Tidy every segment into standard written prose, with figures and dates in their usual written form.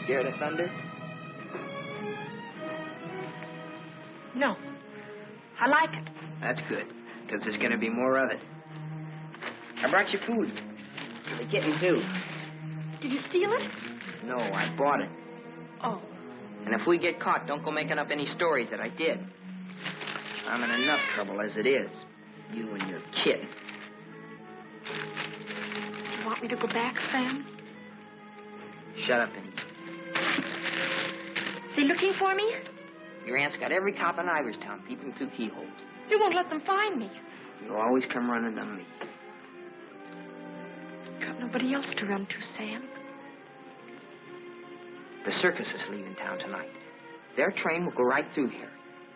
scared of thunder? No. I like it. That's good, because there's going to be more of it. I brought you food. For the kitten, too. Did you steal it? No, I bought it. Oh. And if we get caught, don't go making up any stories that I did. I'm in enough trouble as it is. You and your kid. You want me to go back, Sam? Shut up and eat. They looking for me? Your aunt's got every cop in Iverstown peeping through keyholes. You won't let them find me. You always come running to me. Got nobody else to run to, Sam. The circus is leaving town tonight. Their train will go right through here.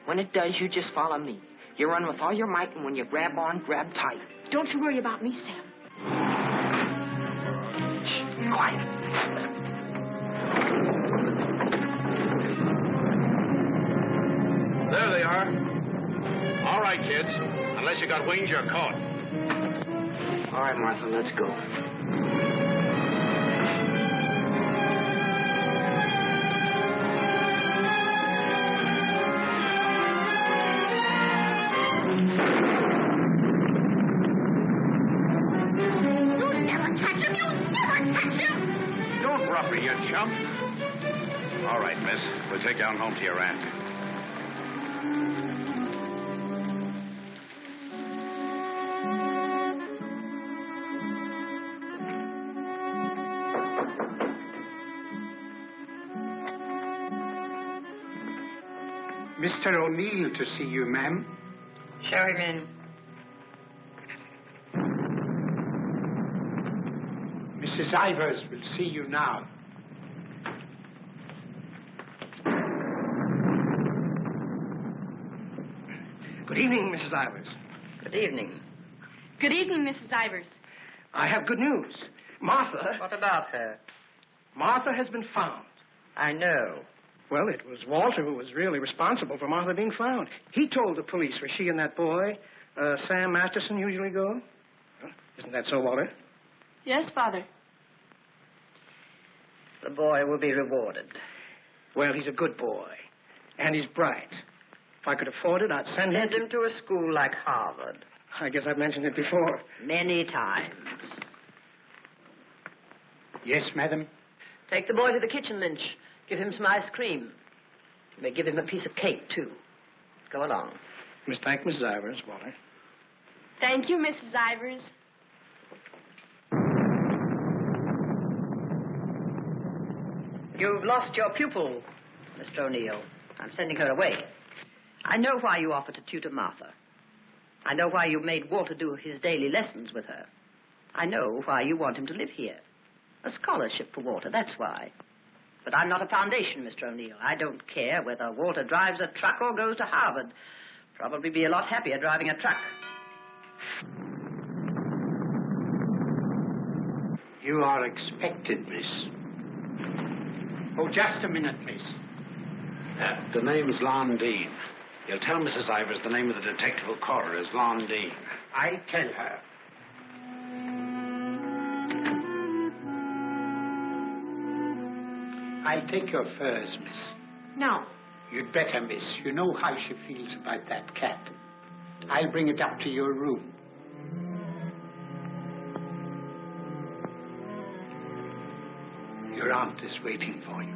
When it does, you just follow me. You run with all your might, and when you grab on, grab tight. Don't you worry about me, Sam. Shh, quiet. There they are. All right, kids. Unless you got wings, you're caught. All right, Martha, let's go. Don't rough her, you chump. All right, miss. We'll take you on home to your aunt. Mr. O'Neill to see you, ma'am. Show him in. Mrs. Ivers will see you now. Good evening, Mrs. Ivers. Good evening. Good evening, Mrs. Ivers. I have good news. Martha... What about her? Martha has been found. I know. Well, it was Walter who was really responsible for Martha being found. He told the police where she and that boy, Sam Masterson, usually go. Huh? Isn't that so, Walter? Yes, Father. The boy will be rewarded. Well, he's a good boy. And he's bright. If I could afford it, I'd send him... Send him to a school like Harvard. I guess I've mentioned it before. Many times. Yes, madam. Take the boy to the kitchen, Lynch. Give him some ice cream. You may give him a piece of cake, too. Go along. Thank Mrs. Ivers, Walter. Thank you, Mrs. Ivers. You've lost your pupil, Mr. O'Neill. I'm sending her away. I know why you offered to tutor Martha. I know why you made Walter do his daily lessons with her. I know why you want him to live here. A scholarship for Walter, that's why. But I'm not a foundation, Mr. O'Neill. I don't care whether Walter drives a truck or goes to Harvard. Probably be a lot happier driving a truck. You are expected, miss. Oh, just a minute, miss. The name's Lon Dean. You'll tell Mrs. Ivers the name of the detective who caught her is Lon Dean. I'll tell her. I'll take your furs, miss. No. You'd better, miss. You know how she feels about that cat. I'll bring it up to your room. Your aunt is waiting for you.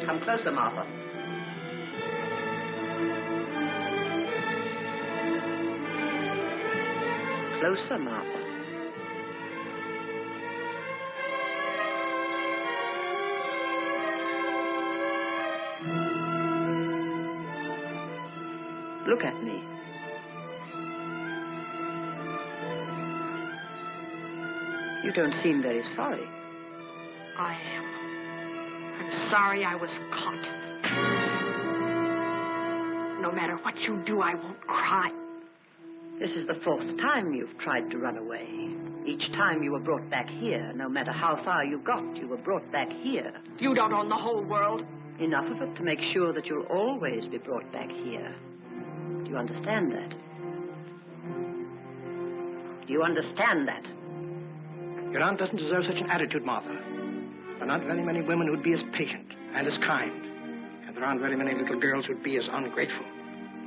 Come closer, Martha. Closer, Martha. Look at me. You don't seem very sorry. I am. I'm sorry I was caught. No matter what you do, I won't cry. This is the 4th time you've tried to run away. Each time you were brought back here. No matter how far you got, you were brought back here. You don't own the whole world. Enough of it to make sure that you'll always be brought back here. Do you understand that? Do you understand that? Your aunt doesn't deserve such an attitude, Martha. There are not very many women who'd be as patient and as kind. And there aren't very many little girls who'd be as ungrateful.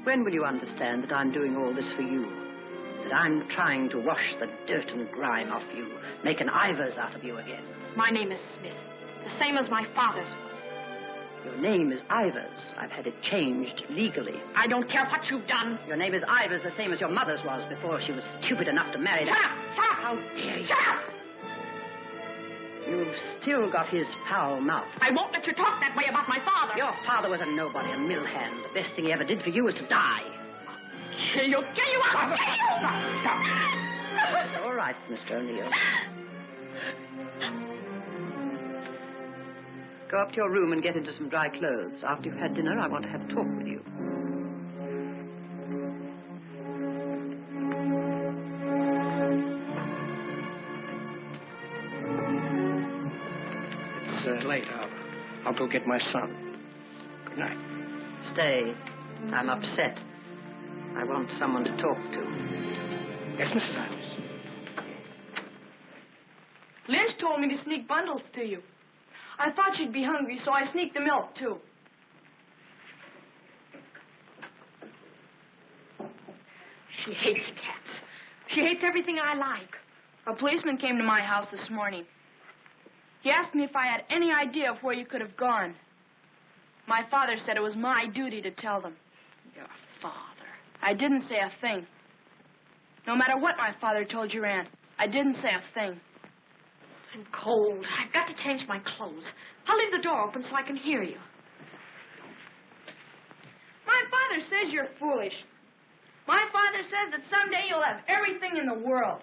When will you understand that I'm doing all this for you? That I'm trying to wash the dirt and grime off you, make an Ivers out of you again? My name is Smith, the same as my father's was. Your name is Ivers. I've had it changed legally. I don't care what you've done. Your name is Ivers, the same as your mother's was before she was stupid enough to marry Shut up! Shut up! How dare you? Shut up! You've still got his foul mouth. I won't let you talk that way about my father. Your father was a nobody, a mill hand. The best thing he ever did for you was to die. Kill you! Kill you! I'll kill you! Stop. It's all right, Mr. O'Neill. Go up to your room and get into some dry clothes. After you've had dinner, I want to have a talk with you. It's late. I'll go get my son. Good night. Stay. I'm upset. I want someone to talk to. Yes, Mrs. Ivers. Lynch told me to sneak bundles to you. I thought you'd be hungry, so I sneaked the milk, too. She hates cats. She hates everything I like. A policeman came to my house this morning. He asked me if I had any idea of where you could have gone. My father said it was my duty to tell them. Your father. I didn't say a thing. No matter what my father told your aunt, I didn't say a thing. I'm cold. I've got to change my clothes. I'll leave the door open so I can hear you. My father says you're foolish. My father says that someday you'll have everything in the world.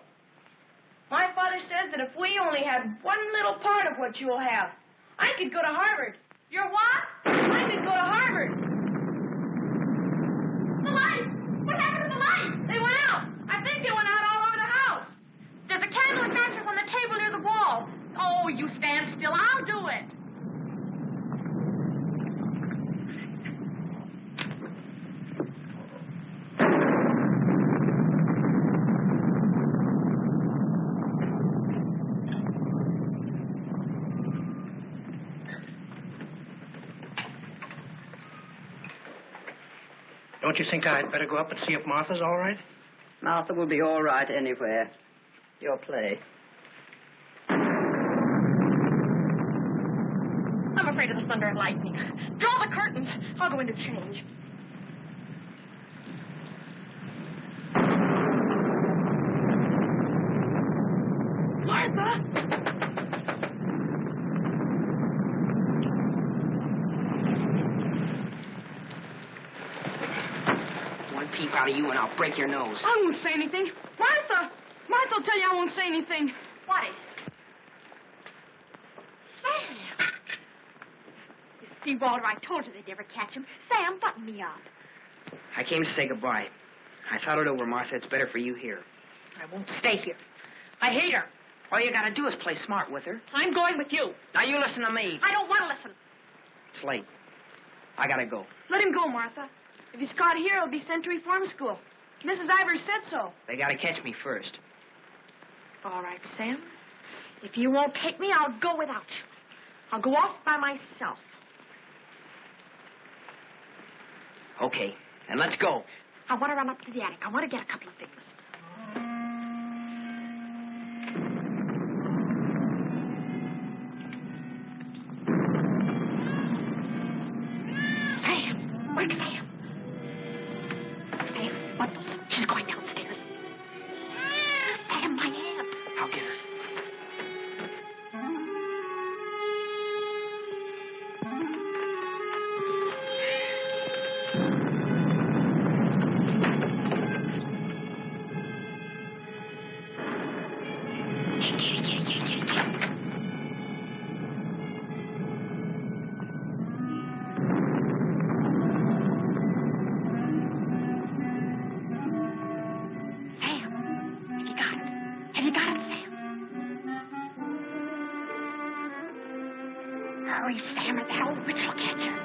My father says that if we only had one little part of what you'll have, I could go to Harvard. You're what? I could go to Harvard. The lights! What happened to the lights? They went out. I think they went out all over the house. There's a candle and matches on the table near the wall. Oh, you stand still. I'll do it. Don't you think I'd better go up and see if Martha's all right? Martha will be all right anywhere. Your play. I'm afraid of the thunder and lightning. Draw the curtains. I'll go in to change. Martha! One peep out of you and I'll break your nose. I won't say anything. Martha! Martha will tell you I won't say anything. What is it? Sam! You see, Walter, I told you they'd never catch him. Sam, button me up. I came to say goodbye. I thought it over, Martha. It's better for you here. I won't stay here. I hate her. All you gotta do is play smart with her. I'm going with you. Now you listen to me. I don't want to listen. It's late. I gotta go. Let him go, Martha. If he's caught here, he'll be sent to reform school. Mrs. Ivers said so. They gotta catch me first. All right, Sam. If you won't take me, I'll go without you. I'll go off by myself. Okay, and let's go. I want to run up to the attic. I want to get a couple of things. Sam! Quick, Sam! Sam, bundles. She's going downstairs. Sam, my aunt. I'll get her. Hurry, Sam, or that old witch will catch us.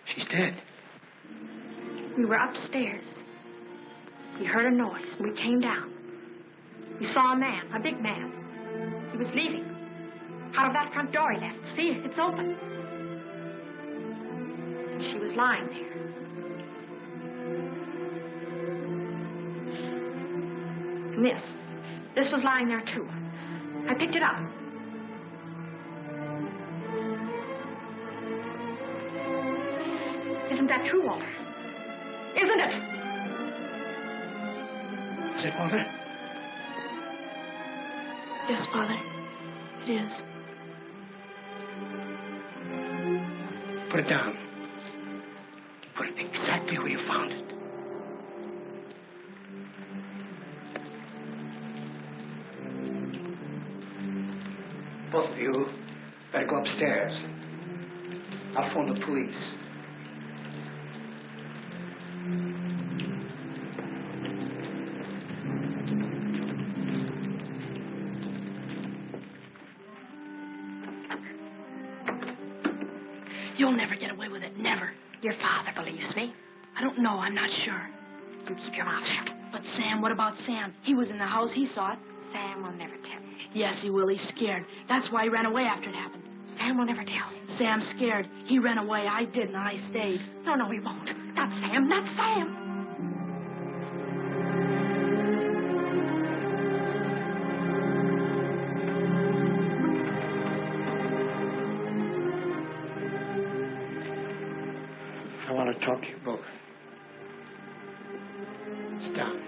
She's dead. We were upstairs. We heard a noise, and we came down. We saw a man, a big man. He was leaving. Out of that front door he left. See, it's open. She was lying there. And this was lying there, too. I picked it up. Isn't that true, Walter? Isn't it? Is it, Walter? Yes, Father. It is. Put it down. Put it exactly where you found it. Both of you better go upstairs. I'll phone the police. You'll never get away with it. Never. Your father believes me. I don't know. I'm not sure. You keep your mouth shut. But Sam, what about Sam? He was in the house. He saw it. Sam will never tell. Yes, he will. He's scared. That's why he ran away after it happened. Sam will never tell. Sam's scared. He ran away. I didn't. I stayed. No, he won't. Not Sam. Not Sam. I want to talk to you both. Sit down.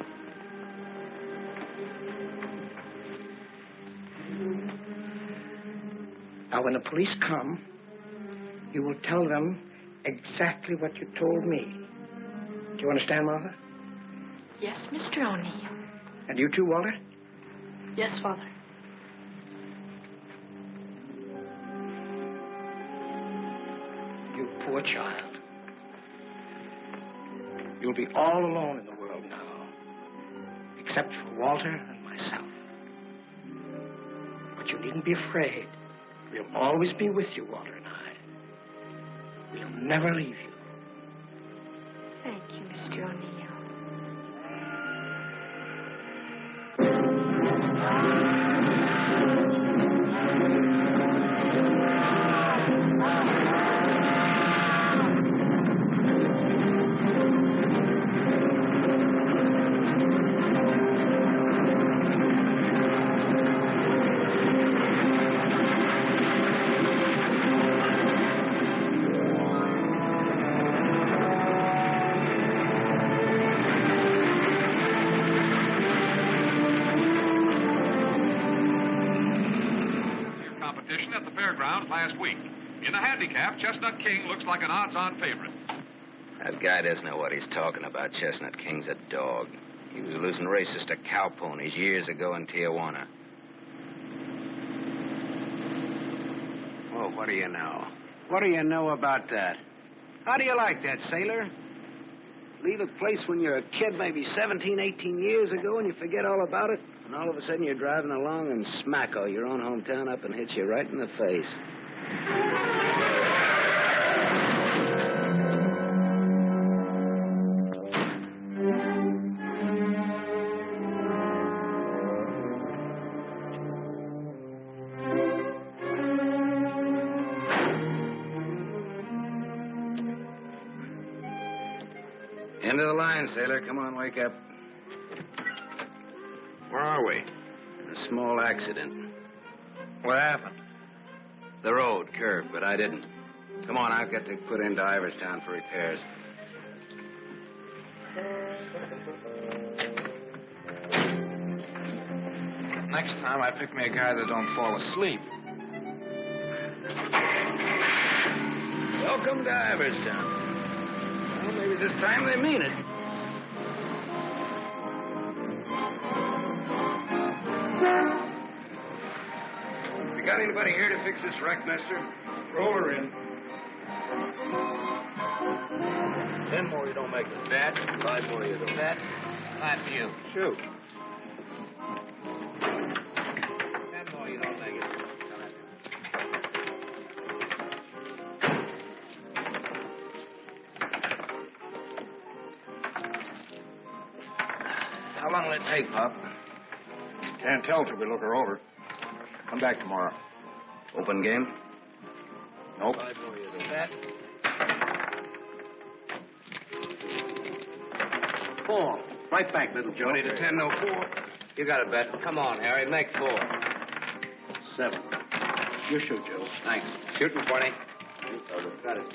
Now, when the police come, you will tell them exactly what you told me. Do you understand, Martha? Yes, Mr. O'Neill. And you too, Walter? Yes, Father. You poor child. You'll be all alone in the world now, except for Walter and myself. But you needn't be afraid. We'll always be with you, Walter and I. We'll never leave you. Thank you, Mr. O'Neill. At the fairgrounds last week. In the handicap, Chestnut King looks like an odds-on favorite. That guy doesn't know what he's talking about. Chestnut King's a dog. He was losing races to cow ponies years ago in Tijuana. Oh, what do you know? What do you know about that? How do you like that, sailor? Leave a place when you're a kid, maybe 17, 18 years ago, and you forget all about it, and all of a sudden you're driving along and smack-o, your own hometown up and hits you right in the face. End of the line, sailor. Come on, wake up. Where are we? A small accident. What happened? The road curved, but I didn't. Come on, I've got to put into Iverstown for repairs. Next time, I pick me a guy that don't fall asleep. Welcome to Iverstown. Well, maybe this time they mean it. You got anybody here to fix this wreck, mister? Roll her in. 10 more, you don't make it. That. 5 more, you don't. That. Not you. Shoot. 10 more, you don't make it. How long will it take, Pop? Can't tell till we look her over. Come back tomorrow. Open game? Nope. 5 more, you don't. That. 4. Right back, little Joe. 20 to 10, no 4. You got it, Bet. Come on, Harry. Make 4. 7. You shoot, Joe. Thanks. Shooting 20. Got it.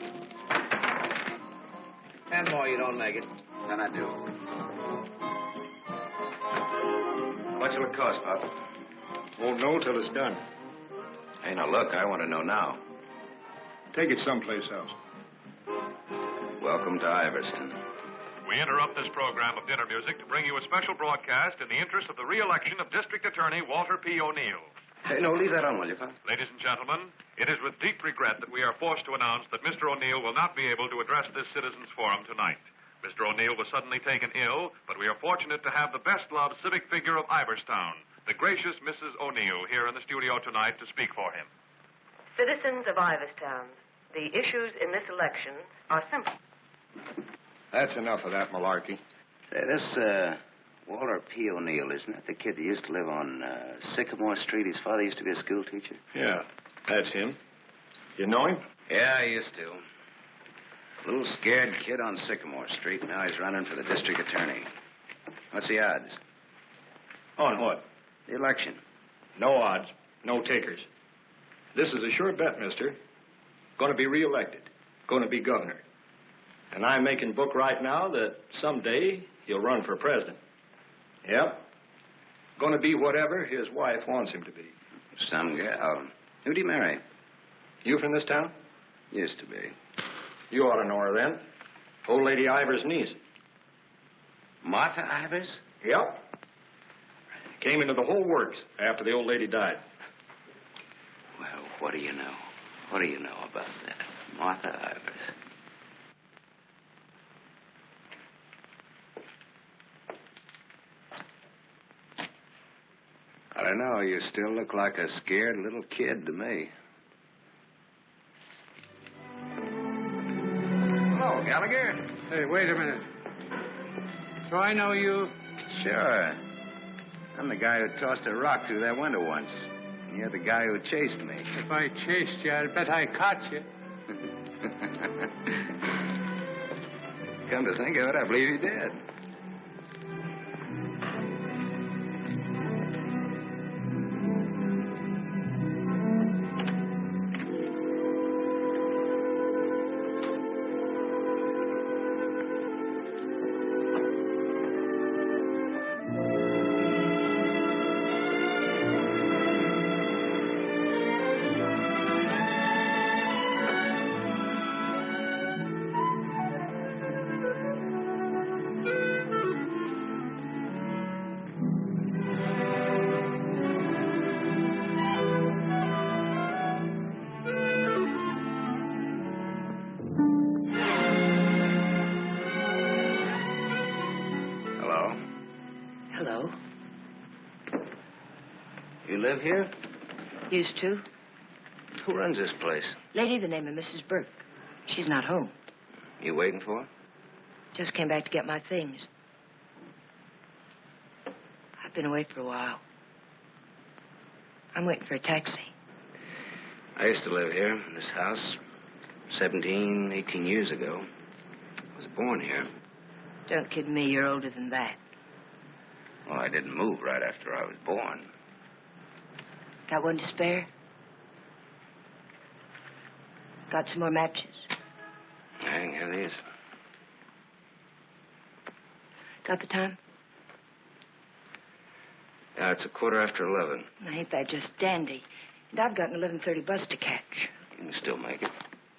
10 more, you don't make it. Then I do. What's it cost, Pop? Won't know till it's done. Hey, now look, I want to know now. Take it someplace else. Welcome to Iverston. We interrupt this program of dinner music to bring you a special broadcast in the interest of the re-election of District Attorney Walter P. O'Neill. Hey, no, leave that on, will you, Pop? Ladies and gentlemen, it is with deep regret that we are forced to announce that Mr. O'Neill will not be able to address this citizens' forum tonight. Mr. O'Neill was suddenly taken ill, but we are fortunate to have the best-loved civic figure of Iverstown, the gracious Mrs. O'Neill, here in the studio tonight to speak for him. Citizens of Iverstown, the issues in this election are simple. That's enough of that malarkey. Say, this, Walter P. O'Neill, isn't that the kid that used to live on Sycamore Street? His father used to be a school teacher. Yeah, that's him. You know him? Yeah, I used to. Little scared kid on Sycamore Street. Now he's running for the district attorney. What's the odds? On what? The election. No odds. No takers. This is a sure bet, mister. Going to be reelected. Going to be governor. And I'm making book right now that someday he'll run for president. Yep. Going to be whatever his wife wants him to be. Some gal. Who'd he marry? You from this town? Used to be. You ought to know her then. Old Lady Ivers' niece. Martha Ivers? Yep. Came into the whole works after the old lady died. Well, what do you know? What do you know about that? Martha Ivers. I don't know. You still look like a scared little kid to me. Hello, Gallagher. Hey, wait a minute. So I know you? Sure. I'm the guy who tossed a rock through that window once. You're the guy who chased me. If I chased you, I'd bet I caught you. Come to think of it, I believe you did. live here? Used to. Who runs this place? Lady, the name of Mrs. Burke. She's not home. You waiting for her? Just came back to get my things. I've been away for a while. I'm waiting for a taxi. I used to live here in this house 17, 18 years ago. I was born here. Don't kid me, you're older than that. Well, I didn't move right after I was born. Got one to spare? Got some more matches? I can have these. Got the time? Yeah, it's 11:15. Ain't that just dandy? And I've got an 11:30 bus to catch. You can still make it.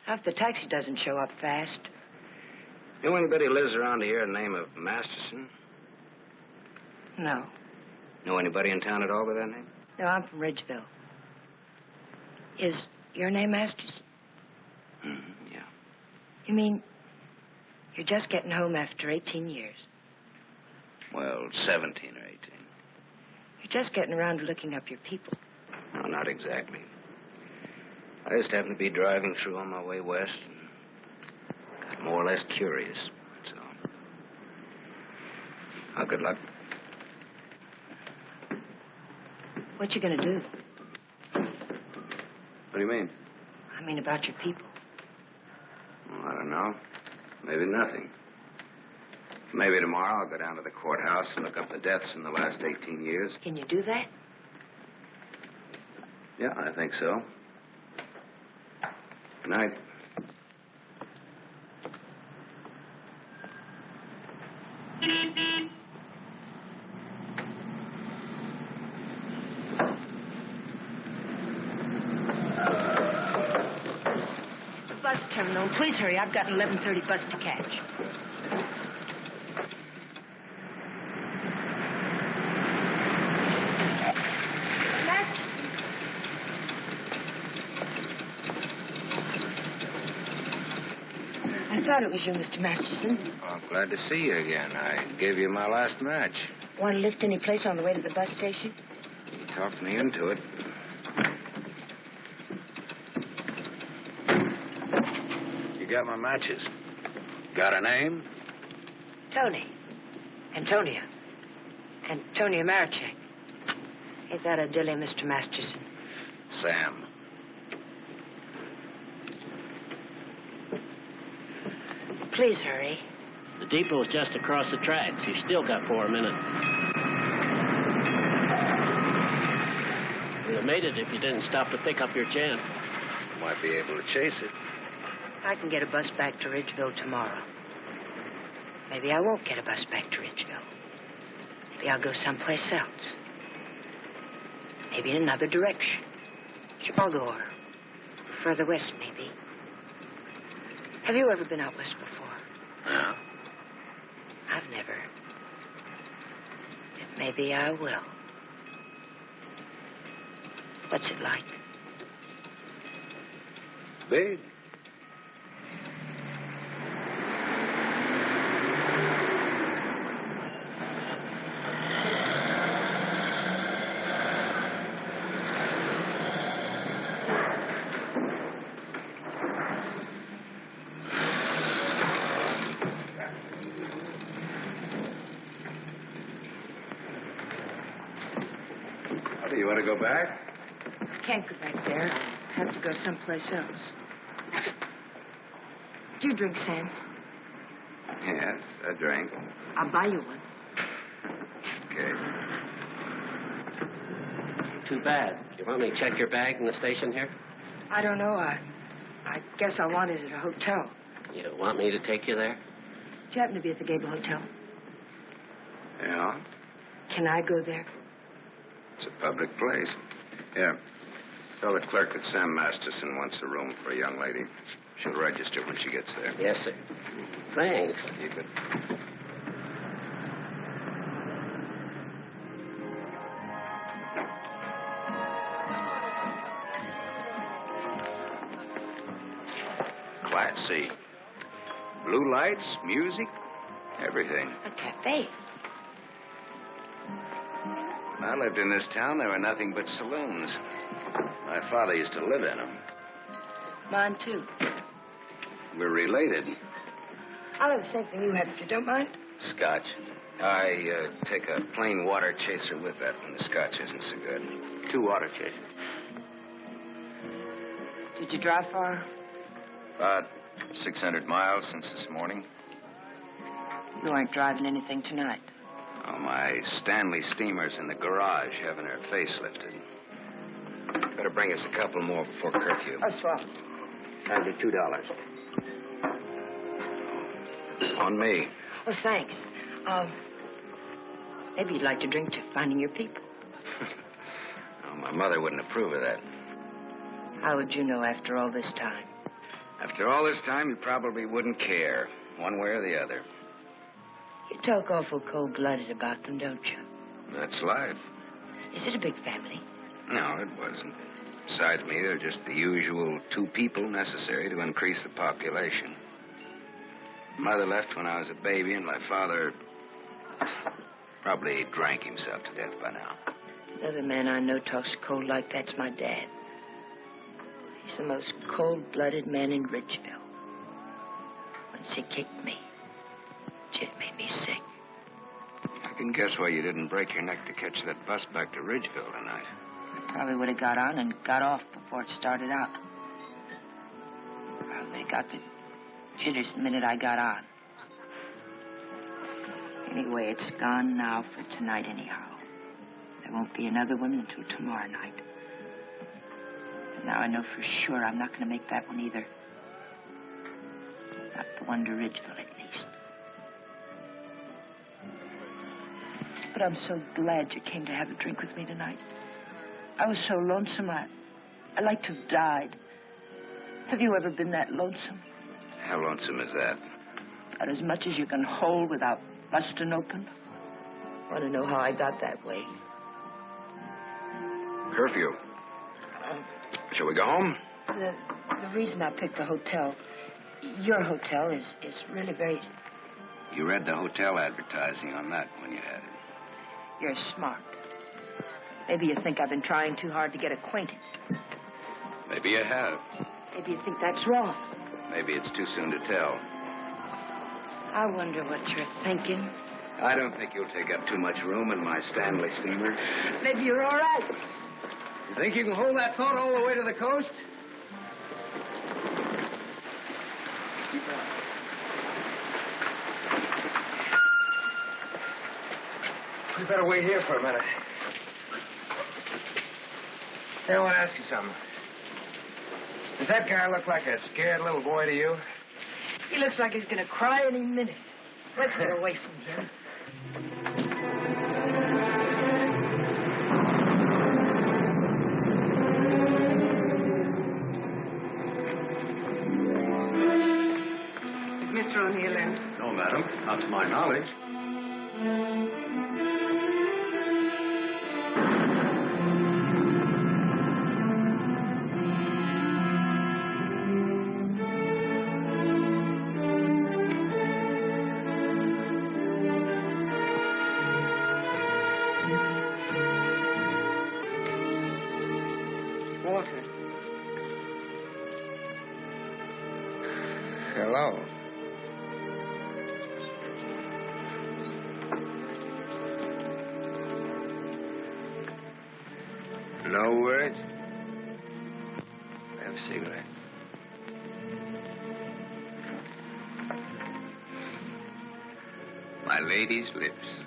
If the taxi doesn't show up fast. You know anybody who lives around here in the name of Masterson? No. Know anybody in town at all by that name? No, I'm from Ridgeville. Is your name Masters? Yeah. You mean you're just getting home after 18 years? Well, 17 or 18. You're just getting around to looking up your people. No, not exactly. I just happened to be driving through on my way west and got more or less curious. That's all. How good luck. What you gonna do? What do you mean? I mean about your people. Well, I don't know. Maybe nothing. Maybe tomorrow I'll go down to the courthouse and look up the deaths in the last 18 years. Can you do that? Yeah, I think so. Good night. The bus terminal. Please hurry. I've got an 11:30 bus to catch. I thought it was you, Mr. Masterson. Well, I'm glad to see you again. I gave you my last match. Want to lift any place on the way to the bus station? You talked me into it. You got my matches. Got a name? Tony. Antonia. Antonia Marichek. Ain't that a dilly, Mr. Masterson? Sam. Please hurry. The depot's just across the tracks. You still got 4 minutes. You'd have made it if you didn't stop to pick up your gent. Might be able to chase it. I can get a bus back to Ridgeville tomorrow. Maybe I won't get a bus back to Ridgeville. Maybe I'll go someplace else. Maybe in another direction. Chicago or further west, maybe. Have you ever been out west before? No. I've never. But maybe I will. What's it like? Big. You want to go back? I can't go back there. I have to go someplace else. Do you drink, Sam? Yes, I drank. I'll buy you one. Okay. Too bad. You want me to check your bag in the station here? I don't know. I guess I want it at a hotel. You want me to take you there? Do you happen to be at the Gable Hotel? Yeah? Can I go there? It's a public place. Yeah. Tell the clerk that Sam Masterson wants a room for a young lady. She'll register when she gets there. Yes, sir. Thanks. Keep it. Class C. Blue lights, music, everything. A cafe. I lived in this town. There were nothing but saloons. My father used to live in them. Mine, too. We're related. I'll have the same thing you had, if you don't mind. Scotch. I take a plain water chaser with that when the scotch isn't so good. 2 water chasers. Did you drive far? About 600 miles since this morning. You aren't driving anything tonight. Oh, my Stanley steamer's in the garage having her face lifted. Better bring us a couple more before curfew. Oh, swell. That'll be $2. On me. Well, thanks. Maybe you'd like to drink to finding your people. Oh, my mother wouldn't approve of that. How would you know after all this time? After all this time, you probably wouldn't care, one way or the other. You talk awful cold-blooded about them, don't you? That's life. Is it a big family? No, it wasn't. Besides me, they're just the usual 2 people necessary to increase the population. Mother left when I was a baby, and my father probably drank himself to death by now. The other man I know talks cold like that's my dad. He's the most cold-blooded man in Ridgeville. Once he kicked me. It made me sick. I can guess why you didn't break your neck to catch that bus back to Ridgeville tonight. I probably would have got on and got off before it started out. Probably got the jitters the minute I got on. Anyway, it's gone now for tonight anyhow. There won't be another one until tomorrow night. And now I know for sure I'm not going to make that one either. Not the one to Ridgeville, at least. But I'm so glad you came to have a drink with me tonight. I was so lonesome, I'd like to have died. Have you ever been that lonesome? How lonesome is that? About as much as you can hold without busting open. Want to know how I got that way? Curfew. Shall we go home? The reason I picked the hotel, your hotel, is really very... You read the hotel advertising on that when you had it. You're smart. Maybe you think I've been trying too hard to get acquainted. Maybe you have. Maybe you think that's wrong. Maybe it's too soon to tell. I wonder what you're thinking. I don't think you'll take up too much room in my Stanley steamer. Maybe you're all right. You think you can hold that thought all the way to the coast? Keep on. We better wait here for a minute. Hey, I want to ask you something. Does that guy look like a scared little boy to you? He looks like he's going to cry any minute. Let's get away from him. Is Mr. O'Neill in? No, madam. Not to my knowledge. Walter. Hello. No words? Have a cigarette. My lady's lips.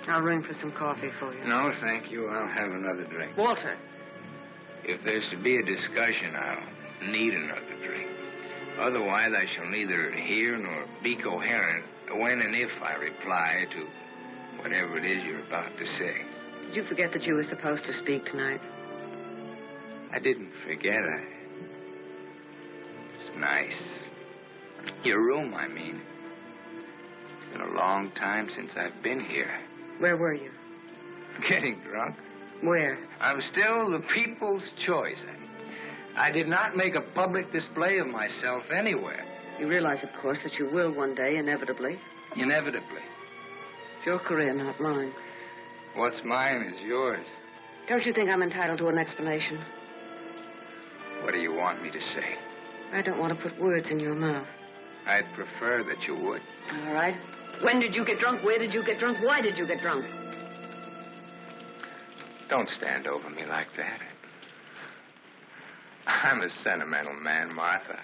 I'll ring for some coffee for you. No, thank you. I'll have another drink. Walter. If there's to be a discussion, I'll need another drink. Otherwise, I shall neither hear nor be coherent when and if I reply to whatever it is you're about to say. Did you forget that you were supposed to speak tonight? I didn't forget. It's nice. Your room, I mean. It's been a long time since I've been here. Where were you? Getting drunk. Where? I'm still the people's choice. I did not make a public display of myself anywhere. You realize, of course, that you will one day, inevitably. Inevitably. It's your career, not mine. What's mine is yours. Don't you think I'm entitled to an explanation? What do you want me to say? I don't want to put words in your mouth. I'd prefer that you would. All right. When did you get drunk? Where did you get drunk? Why did you get drunk? Don't stand over me like that. I'm a sentimental man, Martha.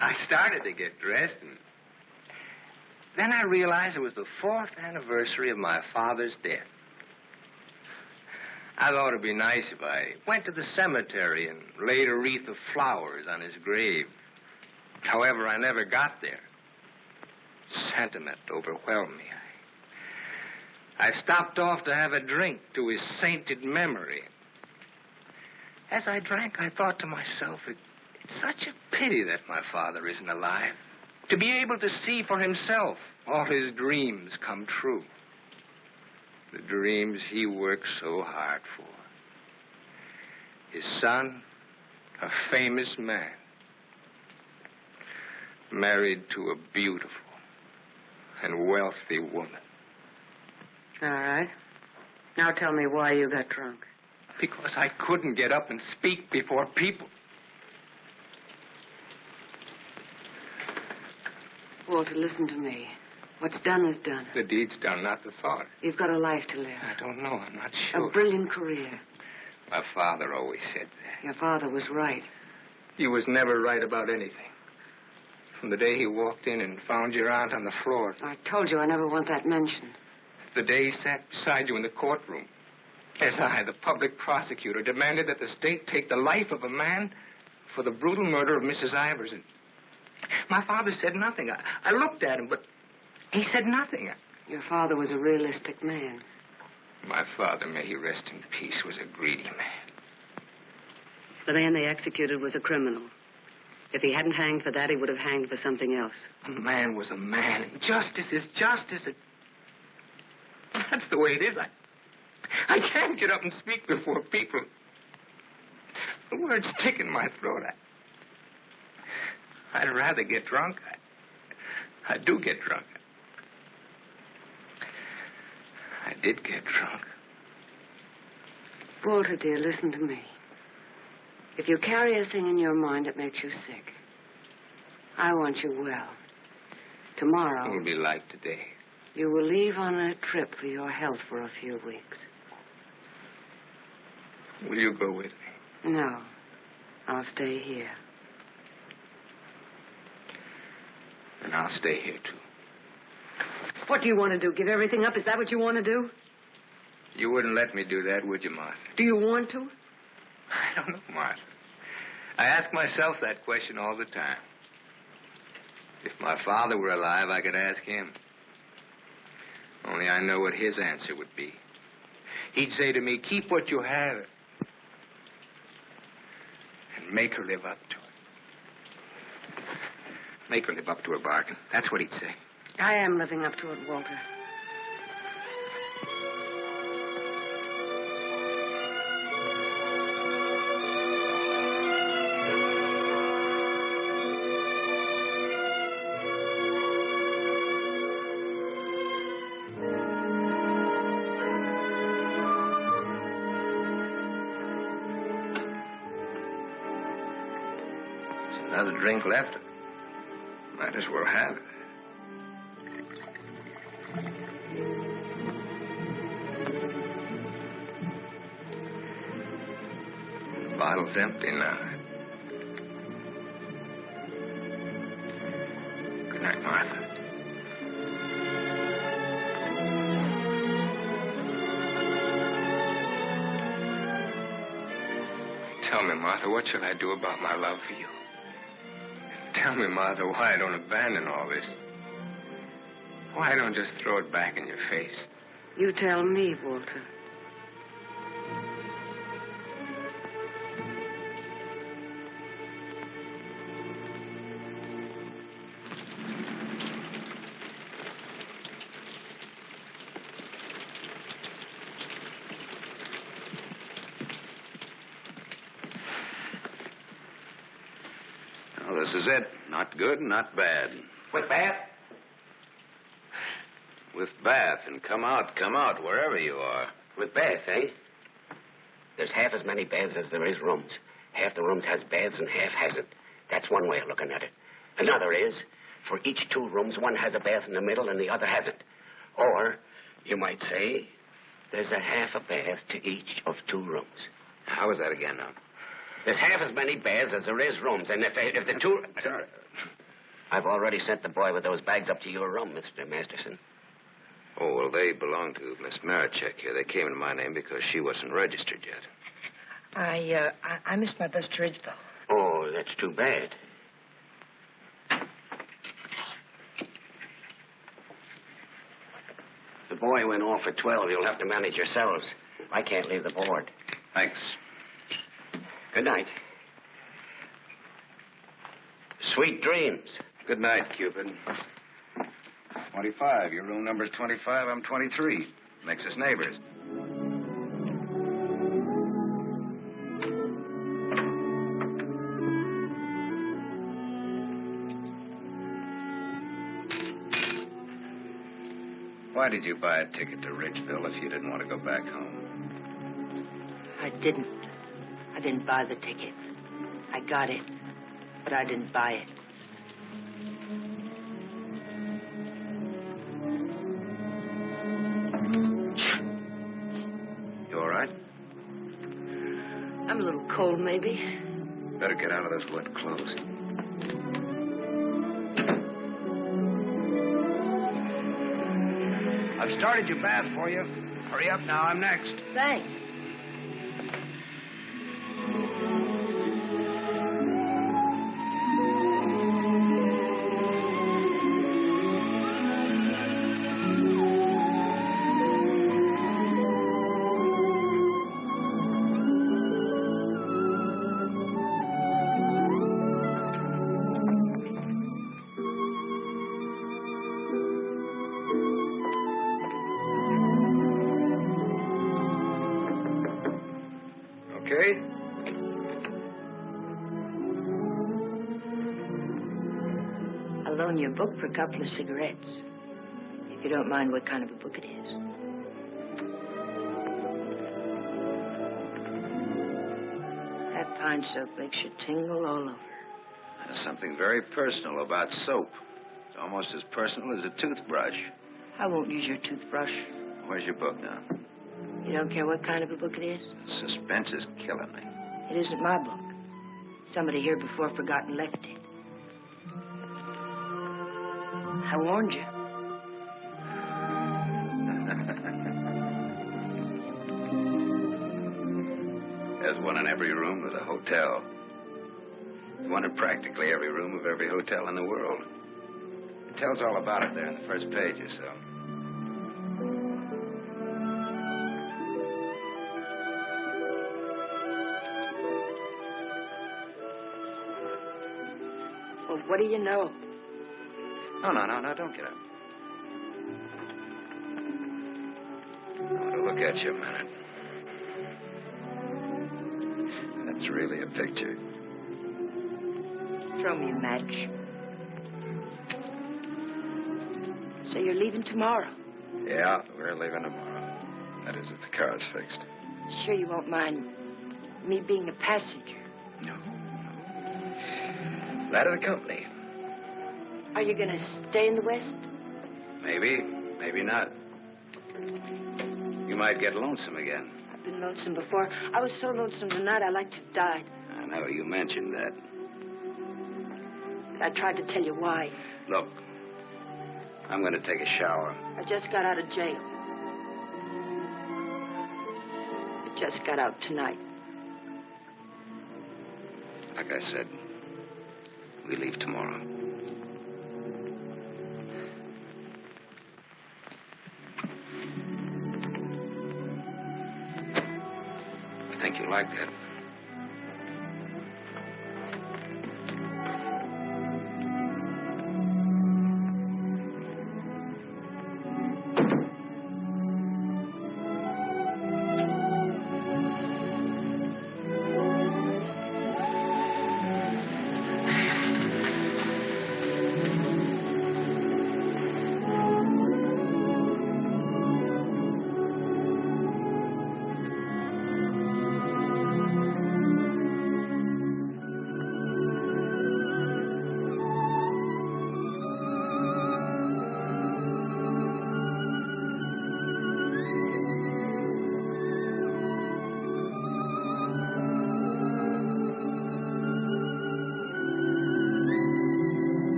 I started to get dressed, and then I realized it was the 4th anniversary of my father's death. I thought it'd be nice if I went to the cemetery and laid a wreath of flowers on his grave. However, I never got there. Sentiment overwhelmed me. I stopped off to have a drink to his sainted memory. As I drank, I thought to myself, it's such a pity that my father isn't alive. To be able to see for himself all his dreams come true. The dreams he worked so hard for. His son, a famous man, married to a beautiful and wealthy woman. All right. Now tell me why you got drunk. Because I couldn't get up and speak before people. Walter, listen to me. What's done is done. The deed's done, not the thought. You've got a life to live. I don't know. I'm not sure. A brilliant career. My father always said that. Your father was right. He was never right about anything. From the day he walked in and found your aunt on the floor. I told you I never want that mentioned. The day he sat beside you in the courtroom. As I, the public prosecutor, demanded that the state take the life of a man for the brutal murder of Mrs. Ivers. And my father said nothing. I looked at him, but he said nothing. Your father was a realistic man. My father, may he rest in peace, was a greedy man. The man they executed was a criminal. If he hadn't hanged for that, he would have hanged for something else. A man was a man, and justice is justice. That's the way it is. I can't get up and speak before people. The words stick in my throat. I'd rather get drunk. I do get drunk. I did get drunk. Walter, dear, listen to me. If you carry a thing in your mind that makes you sick, I want you well. Tomorrow... It will be like today. You will leave on a trip for your health for a few weeks. Will you go with me? No. I'll stay here. And I'll stay here, too. What do you want to do? Give everything up? Is that what you want to do? You wouldn't let me do that, would you, Martha? Do you want to? I don't know, Martha. I ask myself that question all the time. If my father were alive, I could ask him. Only I know what his answer would be. He'd say to me, keep what you have and make her live up to it. Make her live up to her bargain. That's what he'd say. I am living up to it, Walter. Another drink left. Might as well have it. The bottle's empty now. Good night, Martha. Tell me, Martha, what shall I do about my love for you? Tell me, Martha, why I don't abandon all this. Why I don't just throw it back in your face. You tell me, Walter. This is it. Not good, not bad. Wait, bad? With bath and come out, wherever you are. With bath, eh? There's half as many baths as there is rooms. Half the rooms has baths and half hasn't. That's one way of looking at it. Another is, for each 2 rooms, one has a bath in the middle and the other hasn't. Or, you might say, there's a half a bath to each of 2 rooms. How is that again, now? There's half as many baths as there is rooms, and if the 2... Sorry. I've already sent the boy with those bags up to your room, Mr. Masterson. Oh, well, they belong to Miss Marichek here. They came in my name because she wasn't registered yet. I missed my bus to Ridgeville. Oh, that's too bad. The boy went off at 12. You'll have to manage yourselves. I can't leave the board. Thanks. Good night. Sweet dreams. Good night, Cupid. 25. Your room number's 25. I'm 23. Makes us neighbors. Why did you buy a ticket to Ridgeville if you didn't want to go back home? I didn't. I didn't buy the ticket. I got it, but I didn't buy it. You all right? I'm a little cold, maybe. Better get out of those wet clothes. I've started your bath for you. Hurry up now, I'm next. Thanks. Okay? I'll loan you a book for a couple of cigarettes. If you don't mind what kind of a book it is. That pine soap makes you tingle all over. There's something very personal about soap. It's almost as personal as a toothbrush. I won't use your toothbrush. Where's your book now? You don't care what kind of a book it is? Suspense is killing me. It isn't my book. Somebody here before forgot and left it. I warned you. There's one in every room of the hotel. One in practically every room of every hotel in the world. It tells all about it there in the first page or so. Well, what do you know? No, don't get up. I want to look at you a minute. That's really a picture. Throw me a match. So you're leaving tomorrow? Yeah, we're leaving tomorrow. That is, if the car's fixed. Sure you won't mind me being a passenger? No. That of the company. Are you going to stay in the West? Maybe, maybe not. You might get lonesome again. I've been lonesome before. I was so lonesome tonight I like to have died. I know, you mentioned that. But I tried to tell you why. Look, I'm going to take a shower. I just got out of jail. I just got out tonight. Like I said, we leave tomorrow. I think you like that.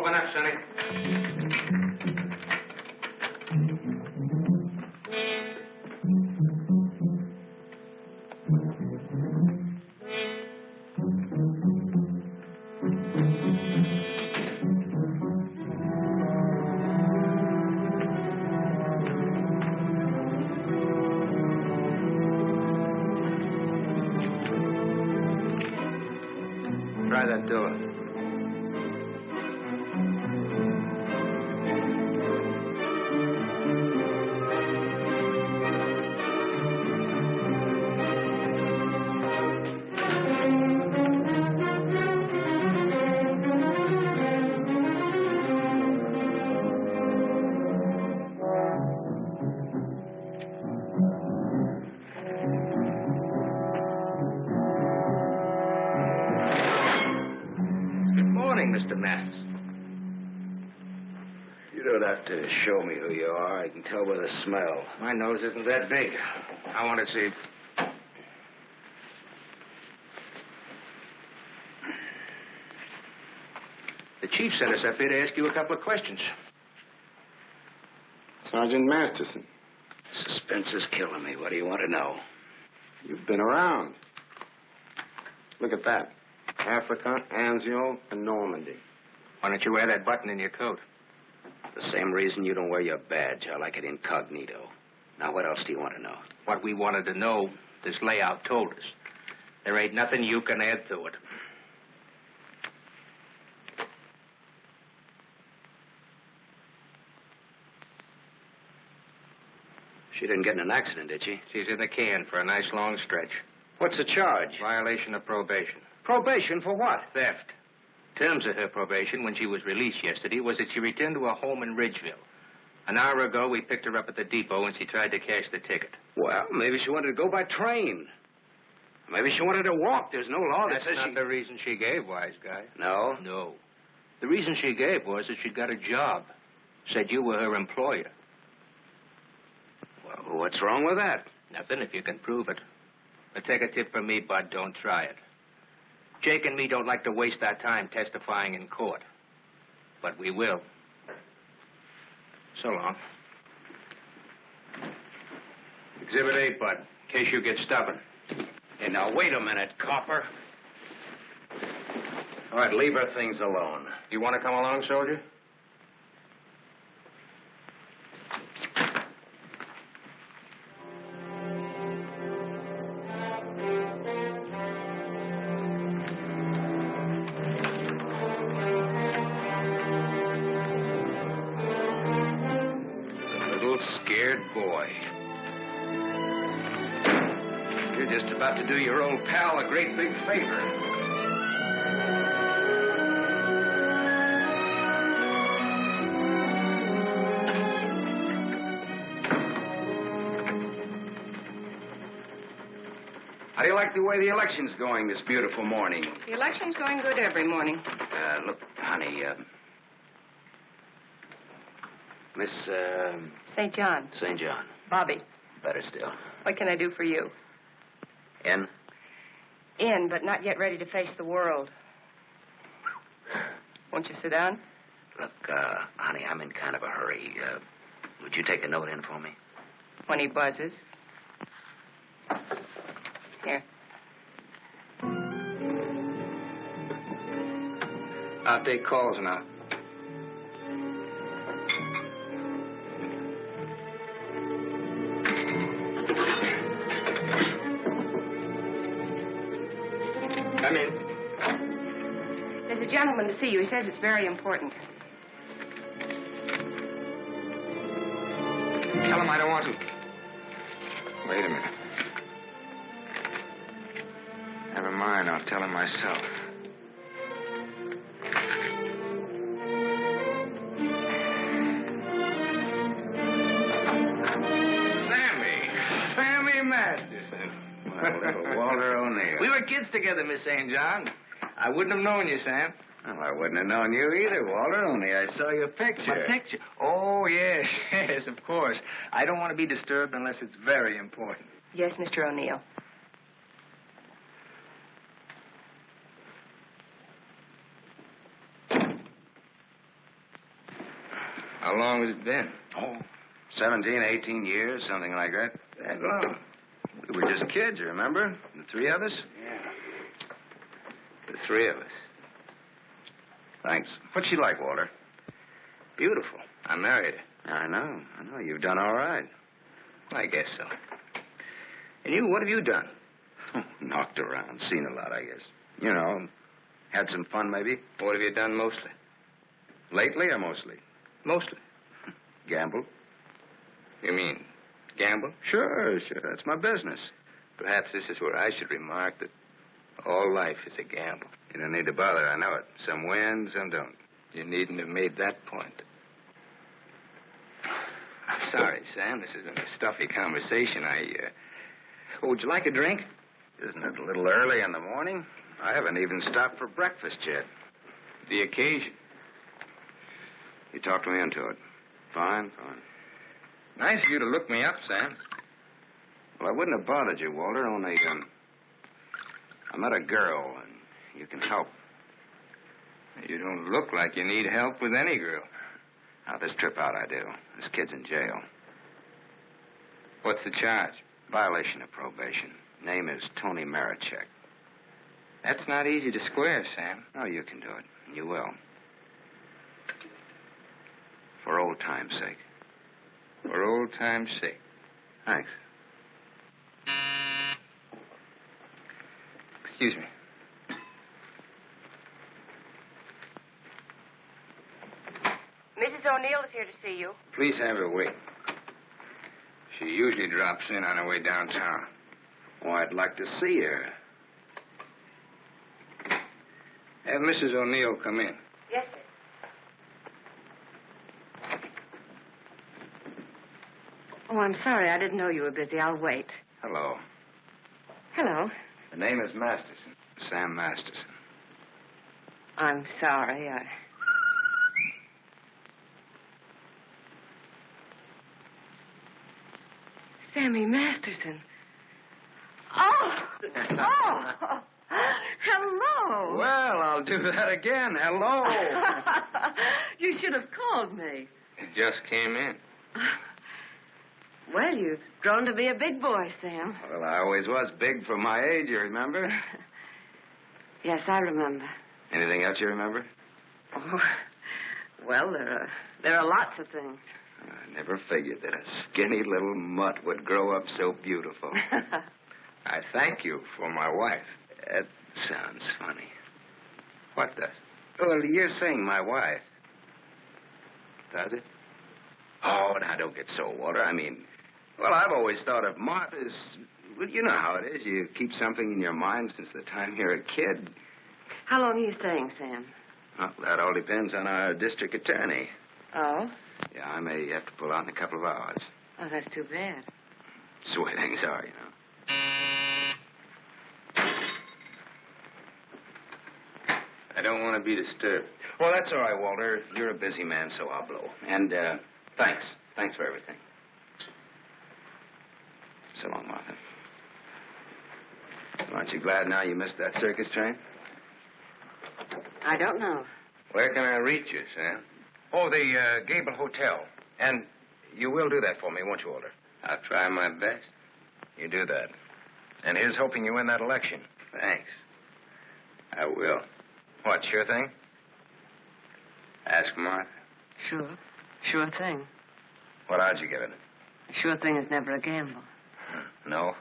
Open up, Sonny. Try that door. Mr. Masterson. You don't have to show me who you are. I can tell by the smell. My nose isn't that big. I want to see. The chief sent us up here to ask you a couple of questions. Sergeant Masterson. Suspense is killing me. What do you want to know? You've been around. Look at that. Africa, Anzio, and Normandy. Why don't you wear that button in your coat? The same reason you don't wear your badge. I like it incognito. Now, what else do you want to know? What we wanted to know, this layout told us. There ain't nothing you can add to it. She didn't get in an accident, did she? She's in the can for a nice long stretch. What's the charge? Violation of probation. Probation for what? Theft. Terms of her probation when she was released yesterday was that she returned to her home in Ridgeville. An hour ago, we picked her up at the depot and she tried to cash the ticket. Well, maybe she wanted to go by train. Maybe she wanted to walk. There's no law that That's says not the reason she gave, wise guy. No? No. The reason she gave was that she got a job. Said you were her employer. Well, what's wrong with that? Nothing if you can prove it. But take a tip from me, Bud, don't try it. Jake and me don't like to waste our time testifying in court. But we will. So long. Exhibit 8, Bud, in case you get stubborn. Hey, now, wait a minute, copper. All right, leave her things alone. You want to come along, soldier? Scared boy. You're just about to do your old pal a great big favor. How do you like the way the election's going this beautiful morning? The election's going good every morning. Look, honey, Miss, St. John. St. John. Bobby. Better still. What can I do for you? In? In, but not yet ready to face the world. Won't you sit down? Look, honey, I'm in kind of a hurry. Would you take a note in for me? When he buzzes. Here. I'll take calls now. Come in. There's a gentleman to see you. He says it's very important. Tell him I don't want to. Wait a minute. Never mind, I'll tell him myself. Sammy Masterson. Well, little Walter O'Neill. We were kids together, Miss St. John. I wouldn't have known you, Sam. Well, I wouldn't have known you either, Walter, only I saw your picture. My picture? Oh, yes, yes, of course. I don't want to be disturbed unless it's very important. Yes, Mr. O'Neill. long has it been? Oh, 17, 18 years, something like that. That long? We were just kids, you remember? The three of us? Yeah. The three of us. Thanks. What's she like, Walter? Beautiful. I married her. I know. You've done all right. I guess so. And you, what have you done? Knocked around, seen a lot, I guess. You know, had some fun, maybe. What have you done mostly? Lately or mostly? Mostly. Gamble. You mean gamble? Sure. That's my business. Perhaps this is where I should remark that all life is a gamble. You don't need to bother, I know it. Some win, some don't. You needn't have made that point. I'm sorry, Sam. This has been a stuffy conversation. Oh, would you like a drink? Isn't it a little early in the morning? I haven't even stopped for breakfast yet. The occasion. You talked me into it. Fine. Nice of you to look me up, Sam. Well, I wouldn't have bothered you, Walter, only, I met a girl, and you can help. You don't look like you need help with any girl. Now, this trip out I do. This kid's in jail. What's the charge? Violation of probation. Name is Tony Marichek. That's not easy to square, Sam. Oh, you can do it. And you will. For old time's sake. For old time's sake. Thanks. Excuse me. Mrs. O'Neill is here to see you. Please have her wait. She usually drops in on her way downtown. Oh, I'd like to see her. Have Mrs. O'Neill come in. Yes, sir. Oh, I'm sorry. I didn't know you were busy. I'll wait. Hello. Hello. The name is Masterson. Sam Masterson. I'm sorry. Sammy Masterson. Oh! Hello! Well, I'll do that again. Hello. You should have called me. It just came in. Well, you've grown to be a big boy, Sam. Well, I always was big for my age, you remember? Yes, I remember. Anything else you remember? Oh, well, there are lots of things. I never figured that a skinny little mutt would grow up so beautiful. I thank you for my wife. That sounds funny. What does? Well, you're saying my wife. Does it? Oh, now, don't get so, Walter. I mean, well, I've always thought of Martha's... Well, you know how it is. You keep something in your mind since the time you're a kid. How long are you staying, Sam? Well, that all depends on our district attorney. Oh? Yeah, I may have to pull out in a couple of hours. Oh, that's too bad. That's the way things are, you know. I don't want to be disturbed. Well, that's all right, Walter. You're a busy man, so I'll blow. And, thanks. Thanks for everything. So long, Martha. Aren't you glad now you missed that circus train? I don't know. Where can I reach you, Sam? Oh, the Gable Hotel. And you will do that for me, won't you, Walter? I'll try my best. You do that. And here's hoping you win that election. Thanks. I will. What, sure thing? Ask Martha. Sure. Sure thing. What odds you give it? A sure thing is never a gamble. No?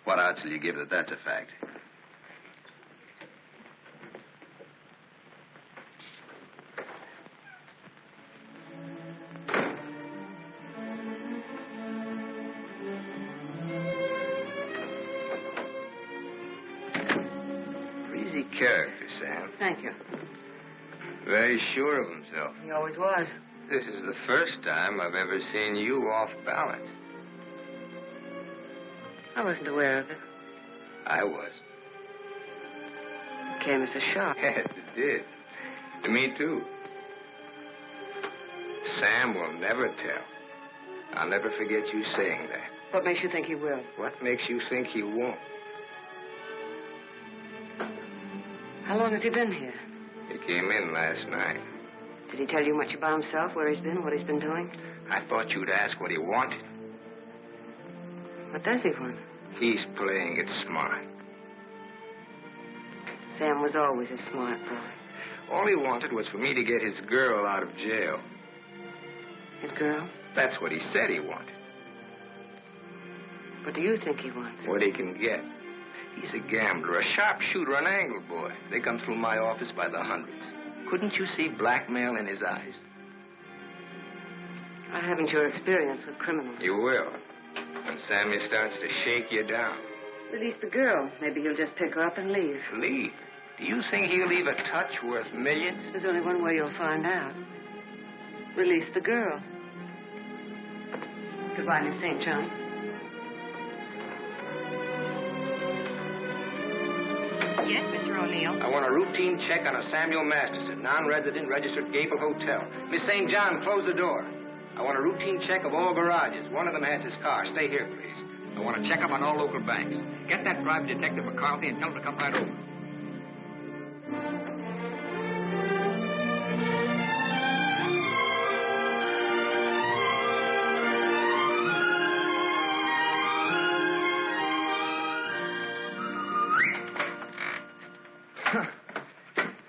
What odds will you give that that's a fact? Breezy character, Sam. Thank you. Very sure of himself. He always was. This is the first time I've ever seen you off balance. I wasn't aware of it. I was. It came as a shock. Yes, it did. To me, too. Sam will never tell. I'll never forget you saying that. What makes you think he will? What makes you think he won't? How long has he been here? He came in last night. Did he tell you much about himself, where he's been, what he's been doing? I thought you'd ask what he wanted. What does he want? He's playing it smart. Sam was always a smart boy. All he wanted was for me to get his girl out of jail. His girl? That's what he said he wanted. What do you think he wants? What he can get. He's a gambler, a sharpshooter, an angle boy. They come through my office by the hundreds. Couldn't you see blackmail in his eyes? I haven't your experience with criminals. You will. When Sammy starts to shake you down. Release the girl. Maybe he'll just pick her up and leave. Leave? Do you think he'll leave a touch worth millions? There's only one way you'll find out. Release the girl. Goodbye, Miss St. John. Yes, Mr. O'Neill. I want a routine check on a Samuel Masterson, non-resident, registered Gable Hotel. Miss St. John, close the door. I want a routine check of all garages. One of them has his car. Stay here, please. I want to check up on all local banks. Get that private detective McCarthy and tell him to come right over.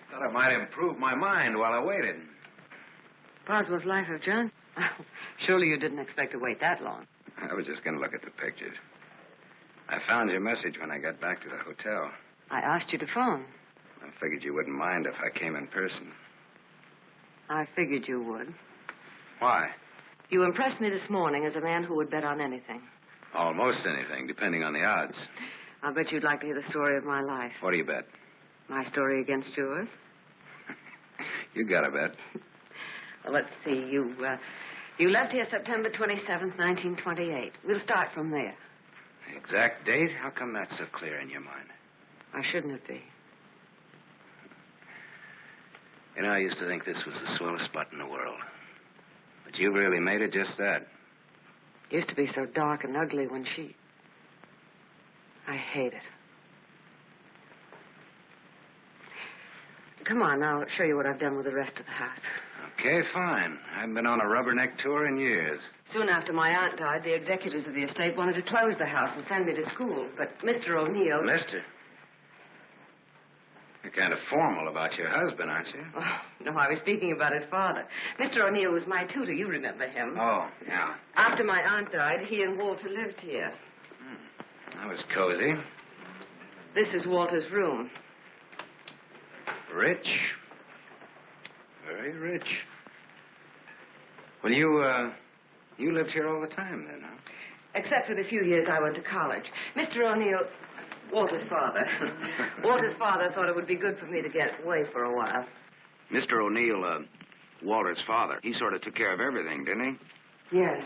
Thought I might improve my mind while I waited. Boswell's Life of John? Surely you didn't expect to wait that long. I was just going to look at the pictures. I found your message when I got back to the hotel. I asked you to phone. I figured you wouldn't mind if I came in person. I figured you would. Why? You impressed me this morning as a man who would bet on anything. Almost anything, depending on the odds. I'll bet you'd like to hear the story of my life. What do you bet? My story against yours. You got a bet. Well, let's see. You left here September 27th, 1928. We'll start from there. Exact date? How come that's so clear in your mind? Why shouldn't it be? You know, I used to think this was the swellest spot in the world. But you really made it just that. It used to be so dark and ugly when I hate it. Come on, I'll show you what I've done with the rest of the house. Okay, fine. I haven't been on a rubberneck tour in years. Soon after my aunt died, the executors of the estate wanted to close the house and send me to school. But Mr. O'Neill... Mister? You're kind of formal about your husband, aren't you? Oh, no, I was speaking about his father. Mr. O'Neill was my tutor. You remember him. Oh, yeah. After my aunt died, he and Walter lived here. That was cozy. This is Walter's room. Rich. Very rich. Well, you lived here all the time then, huh? Except for the few years I went to college. Mr. O'Neill, Walter's father. Walter's father thought it would be good for me to get away for a while. Mr. O'Neill, Walter's father, he sort of took care of everything, didn't he? Yes.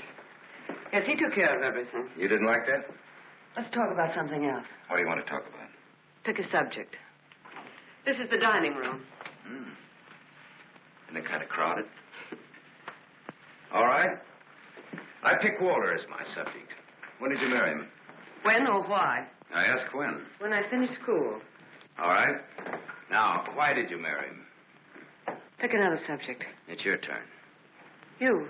Yes, he took care of everything. You didn't like that? Let's talk about something else. What do you want to talk about? Pick a subject. This is the dining room. Isn't it kind of crowded? All right. I pick Walter as my subject. When did you marry him? When or why? I ask when. When I finished school. All right. Now, why did you marry him? Pick another subject. It's your turn. You.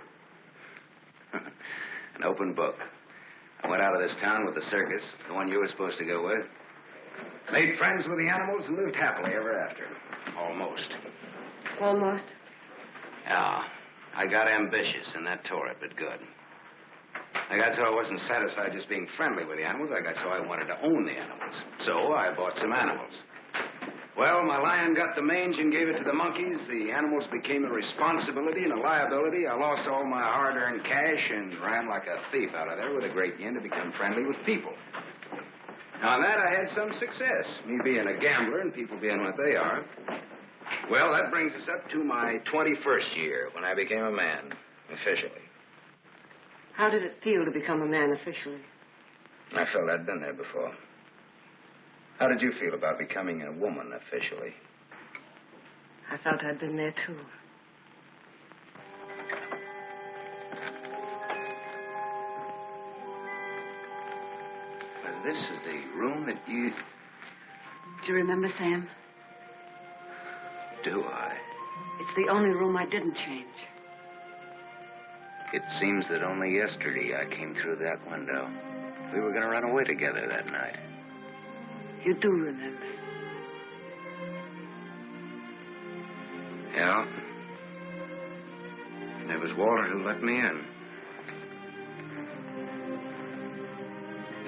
An open book. I went out of this town with the circus, the one you were supposed to go with. Made friends with the animals and lived happily ever after. Almost. Almost? Yeah. I got ambitious, and that tore it, but good. I got so I wasn't satisfied just being friendly with the animals. I got so I wanted to own the animals. So I bought some animals. Well, my lion got the mange and gave it to the monkeys. The animals became a responsibility and a liability. I lost all my hard-earned cash and ran like a thief out of there with a great yen to become friendly with people. On that, I had some success, me being a gambler and people being what they are. Well, that brings us up to my 21st year, when I became a man, officially. How did it feel to become a man officially? I felt I'd been there before. How did you feel about becoming a woman officially? I felt I'd been there, too. Well, this is the room that you... Do you remember, Sam? Do I? It's the only room I didn't change. It seems that only yesterday I came through that window. We were going to run away together that night. You do remember. Yeah. And it was Walter who let me in.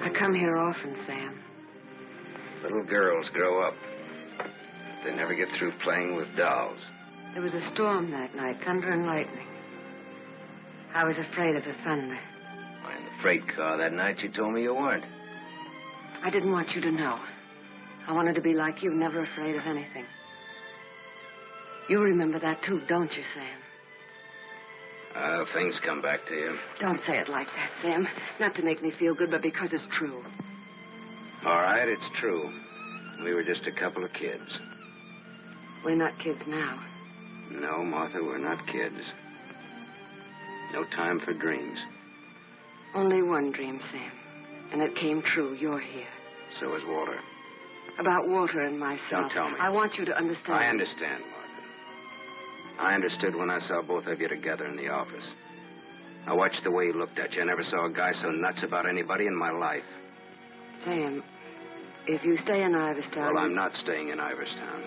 I come here often, Sam. Little girls grow up. They never get through playing with dolls. There was a storm that night, thunder and lightning. I was afraid of the thunder. Why, in the freight car that night, you told me you weren't. I didn't want you to know. I wanted to be like you, never afraid of anything. You remember that, too, don't you, Sam? Things come back to you. Don't say it like that, Sam. Not to make me feel good, but because it's true. All right, it's true. We were just a couple of kids. We're not kids now. No, Martha, we're not kids. No time for dreams. Only one dream, Sam. And it came true. You're here. So is Walter. About Walter and myself. Don't tell me. I want you to understand. I understand, Martha. I understood when I saw both of you together in the office. I watched the way he looked at you. I never saw a guy so nuts about anybody in my life. Sam, if you stay in Iverstown... Well, I'm not staying in Iverstown.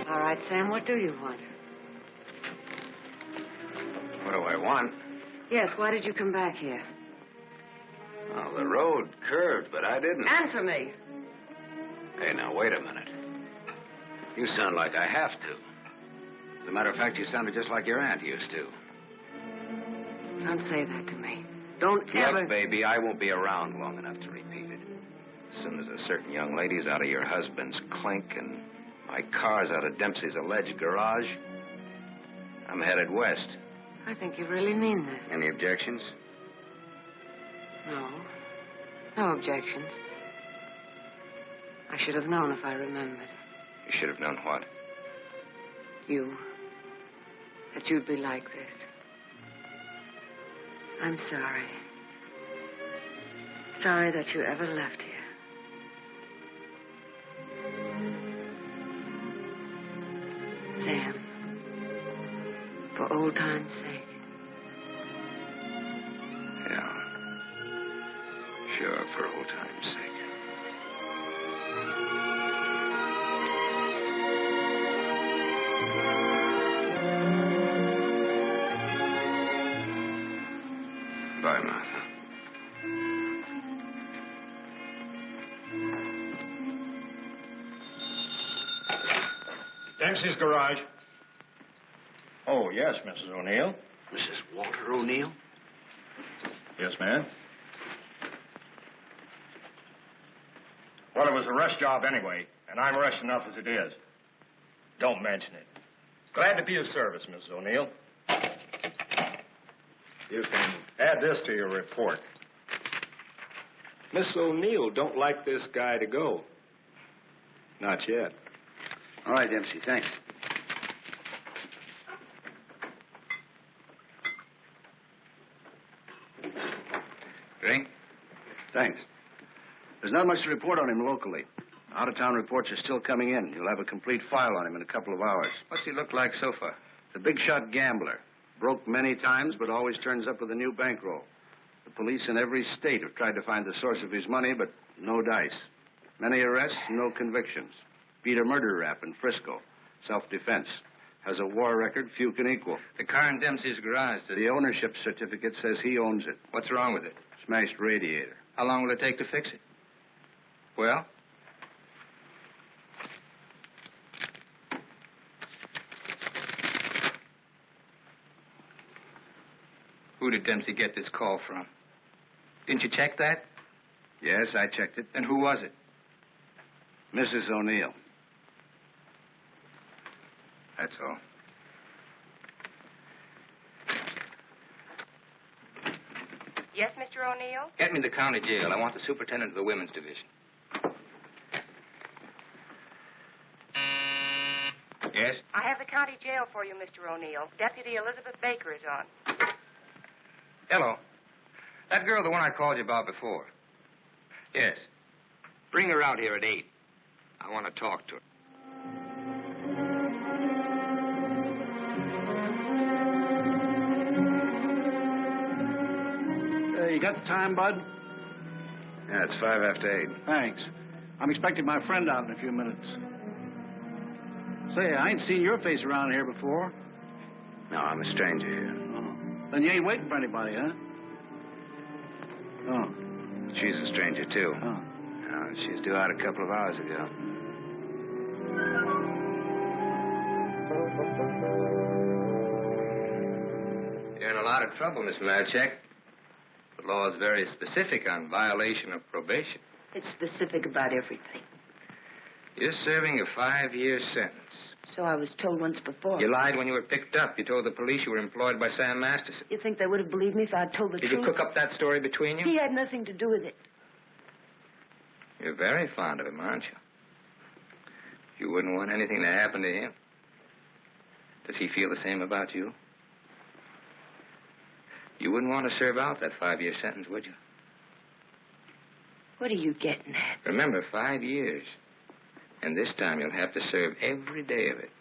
All right, Sam, what do you want? What do I want? Yes, why did you come back here? Well, the road curved, but I didn't. Answer me. Hey, now, wait a minute. You sound like I have to. As a matter of fact, you sounded just like your aunt used to. Don't say that to me. Don't ever... Look, baby, I won't be around long enough to repeat it. As soon as a certain young lady's out of your husband's clink and my car's out of Dempsey's alleged garage, I'm headed west. I think you really mean that. Any objections? No. No objections. I should have known if I remembered. You should have known what? You. That you'd be like this. I'm sorry. Sorry that you ever left here. Sam, for old time's sake. Yeah. Sure, for old time's sake. Bye, Martha. Dempsey's garage. Oh, yes, Mrs. O'Neill. Mrs. Walter O'Neill? Yes, ma'am. Well, it was a rush job anyway, and I'm rushed enough as it is. Don't mention it. Glad to be of service, Mrs. O'Neill. You can add this to your report. Miss O'Neill don't like this guy to go. Not yet. All right, Dempsey, thanks. Drink? Thanks. There's not much to report on him locally. Out-of-town reports are still coming in. You'll have a complete file on him in a couple of hours. What's he look like so far? The big-shot gambler. Broke many times, but always turns up with a new bankroll. The police in every state have tried to find the source of his money, but no dice. Many arrests, no convictions. Beat a murder rap in Frisco. Self-defense. Has a war record few can equal. The car in Dempsey's garage. The ownership certificate says he owns it. What's wrong with it? Smashed radiator. How long will it take to fix it? Well? Who did Dempsey get this call from? Didn't you check that? Yes, I checked it. Then who was it? Mrs. O'Neill. That's all. Yes, Mr. O'Neill? Get me the county jail. I want the superintendent of the women's division. Yes? I have the county jail for you, Mr. O'Neill. Deputy Elizabeth Baker is on. Hello. That girl, the one I called you about before. Yes. Bring her out here at 8. I want to talk to her. got the time, Bud? Yeah, it's 5 after 8. Thanks. I'm expecting my friend out in a few minutes. Say, I ain't seen your face around here before. No, I'm a stranger here. Oh. Then you ain't waiting for anybody, huh? Oh. She's a stranger, too. Oh. She's due out a couple of hours ago. You're in a lot of trouble, Miss Marchek. The law is very specific on violation of probation. It's specific about everything. You're serving a 5-year sentence. So I was told once before. You lied when you were picked up. You told the police you were employed by Sam Masterson. You think they would have believed me if I'd told the truth? Did you cook up that story between you? He had nothing to do with it. You're very fond of him, aren't you? You wouldn't want anything to happen to him. Does he feel the same about you? You wouldn't want to serve out that 5-year sentence, would you? What are you getting at? Remember, 5 years. And this time you'll have to serve every day of it.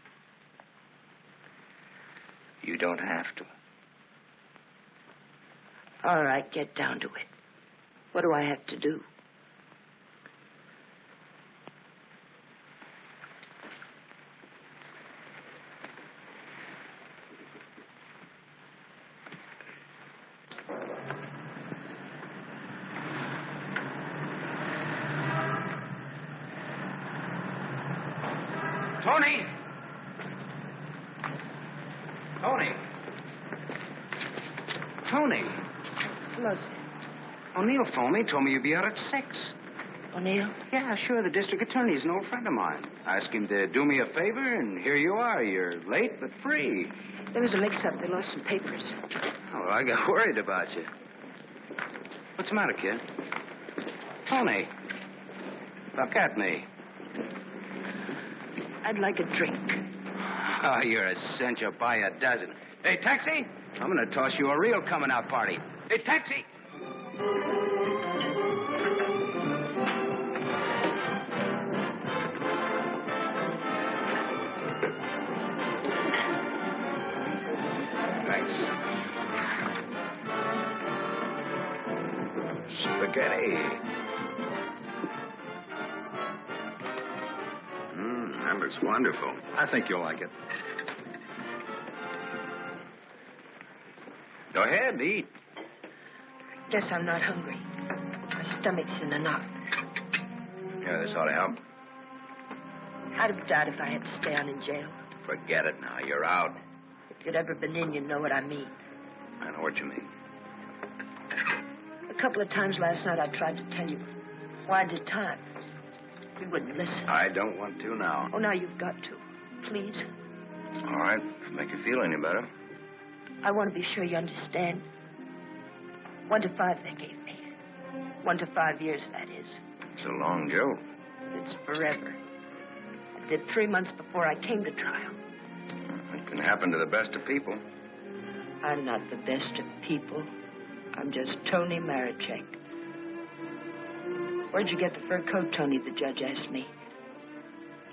You don't have to. All right, get down to it. What do I have to do? Tony! Tony! Tony! Hello, sir. O'Neill phoned me, told me you'd be out at 6. O'Neill? Yeah, sure. The district attorney is an old friend of mine. I asked him to do me a favor, and here you are. You're late, but free. There was a mix-up. They lost some papers. Oh, well, I got worried about you. What's the matter, kid? Tony! Look at me. I'd like a drink. Oh, you're a cinch. You'll buy a dozen. Hey, taxi! I'm going to toss you a real coming-out party. Hey, taxi! Thanks. Spaghetti. It's wonderful. I think you'll like it. Go ahead, eat. Guess I'm not hungry. My stomach's in a knot. Yeah, this ought to help. I'd have died if I had to stay on in jail. Forget it now. You're out. If you'd ever been in, you'd know what I mean. I know what you mean. A couple of times last night I tried to tell you. Why did time? You wouldn't listen. I don't want to now. Oh, now you've got to. Please. All right. If it make you feel any better. I want to be sure you understand. 1 to 5 they gave me. 1 to 5 years, that is. It's a long joke. It's forever. I did 3 months before I came to trial. It can happen to the best of people. I'm not the best of people. I'm just Tony Marichek. Where'd you get the fur coat, Tony? The judge asked me.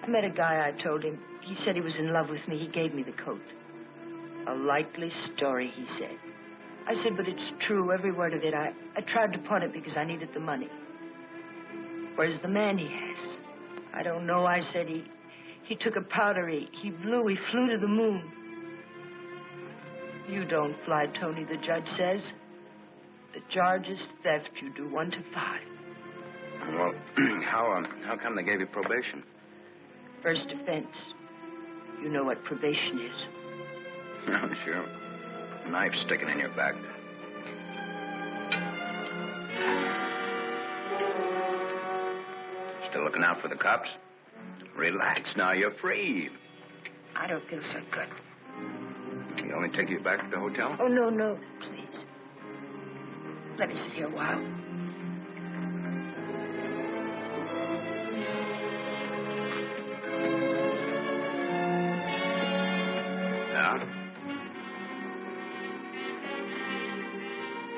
I met a guy, I told him. He said he was in love with me. He gave me the coat. A likely story, he said. I said, but it's true, every word of it. I tried to pawn it because I needed the money. Where's the man he has? I don't know, I said. He took a powder, he flew to the moon. You don't fly, Tony, the judge says. The charge is theft. You do 1 to 5. Well, how come they gave you probation? First offense. You know what probation is. Oh, sure. A knife sticking in your back. Still looking out for the cops? Relax now, you're free. I don't feel so good. You want me to take you back to the hotel? Oh, no, please. Let me sit here a while.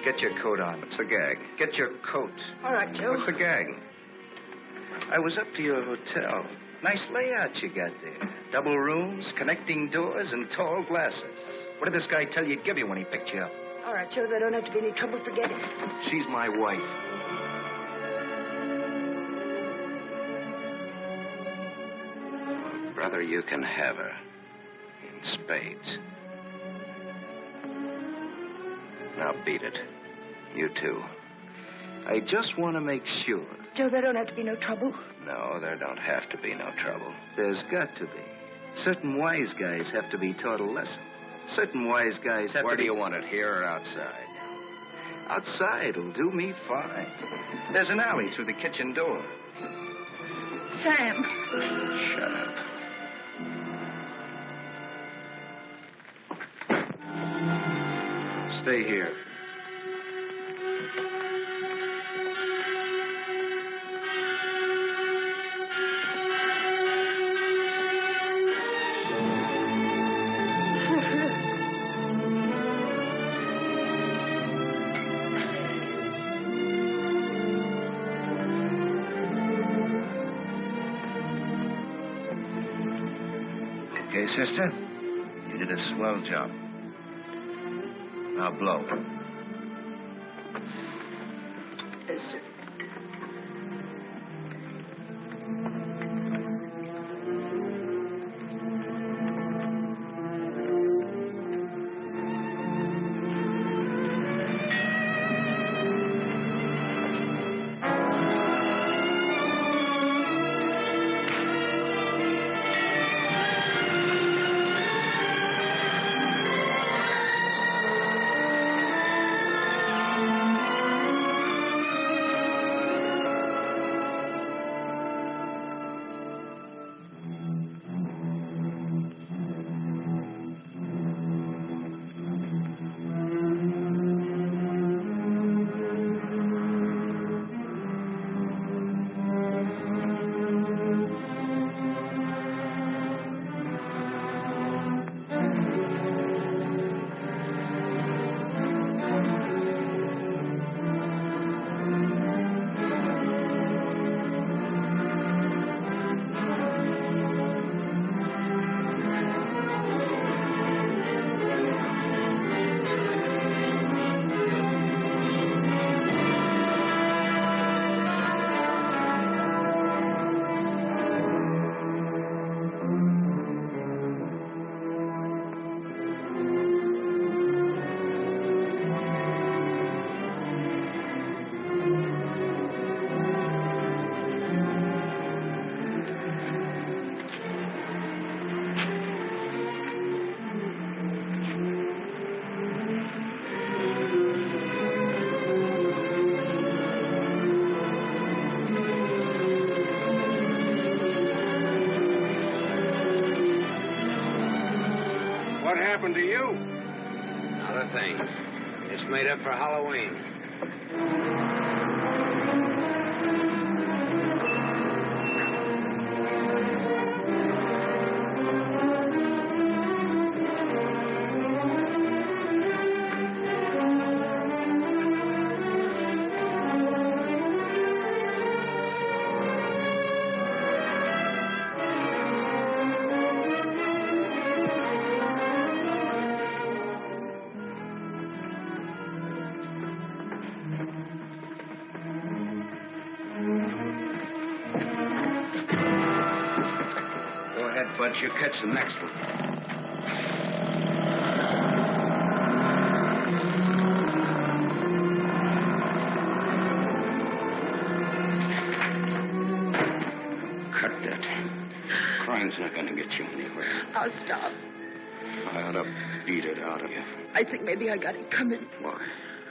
Get your coat on. What's the gag? Get your coat. All right, Joe. What's the gag? I was up to your hotel. Nice layout you got there. Double rooms, connecting doors, and tall glasses. What did this guy tell you he'd give you when he picked you up? All right, Joe, there don't have to be any trouble. Forget it. She's my wife. Brother, you can have her. In spades. Now beat it. You too. I just want to make sure. Joe, there don't have to be no trouble. No, there don't have to be no trouble. There's got to be. Certain wise guys have to be taught a lesson. Certain wise guys have Where to be... do you want it, here or outside? Outside will do me fine. There's an alley through the kitchen door. Sam. Shut up. Stay here. Okay, sister? You did a swell job. Now blow. Yes, sir. What happened to you? Not a thing. Just made up for Halloween. Go ahead, Bud. You catch the next one. Cut that. Crime's not gonna get you anywhere. I'll stop. I ought to beat it out of you. I think maybe I got it coming.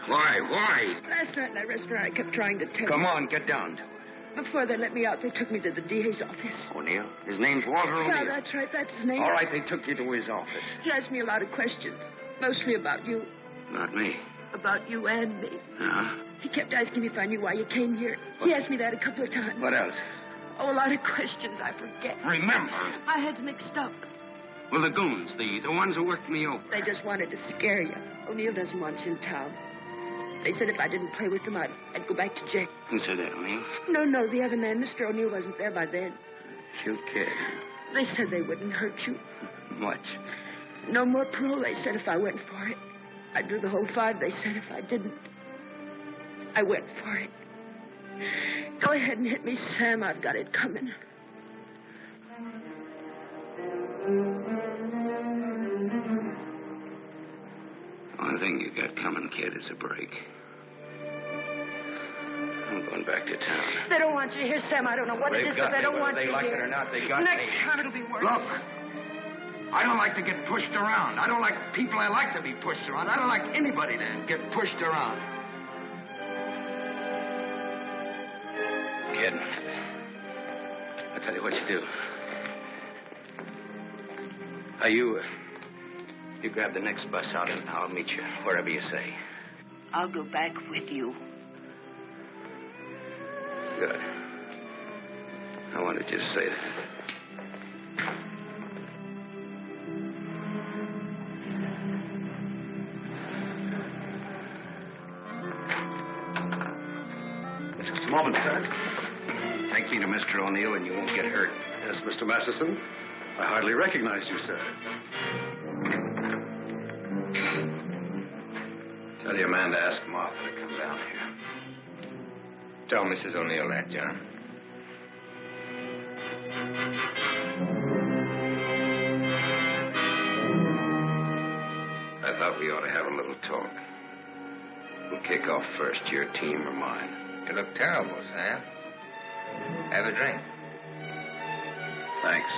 Why? Why? Last night in that restaurant, I kept trying to tell Come you. on, get down to it. Before they let me out, they took me to the DA's office. O'Neill? His name's Walter O'Neill. Yeah, that's right. That's his name. All right, they took you to his office. He asked me a lot of questions, mostly about you. Not me. About you and me. Huh? He kept asking me if I knew why you came here. He asked me that a couple of times. What else? Oh, a lot of questions I forget. Remember. I had mixed up. Well, the goons, the ones who worked me over. They just wanted to scare you. O'Neill doesn't want you in town. They said if I didn't play with them, I'd go back to jail. Who said that, O'Neill? No, the other man, Mr. O'Neill, wasn't there by then. Cute kid. They said they wouldn't hurt you. Much. No more parole, they said, if I went for it. I'd do the whole 5 they said if I didn't. I went for it. Go ahead and hit me, Sam. I've got it coming. One thing you got coming, kid, is a break. I'm going back to town. They don't want you here, Sam. I don't know what it is, but they don't want you here. Whether they like it or not, they got Next me. time it'll be worse. Look, I don't like to get pushed around. I don't like people I like to be pushed around. I don't like anybody to get pushed around. Kid, I'll tell you what you do. You grab the next bus out and I'll meet you wherever you say. I'll go back with you. Good. I wanted you to say that. Just a moment, sir. Take me to Mr. O'Neill and you won't get hurt. Yes, Mr. Masterson. I hardly recognize you, sir. Tell your man to ask Martha to come down here. Tell Mrs. O'Neill that, John. I thought we ought to have a little talk. We'll kick off first, your team or mine. You look terrible, Sam. Have a drink. Thanks.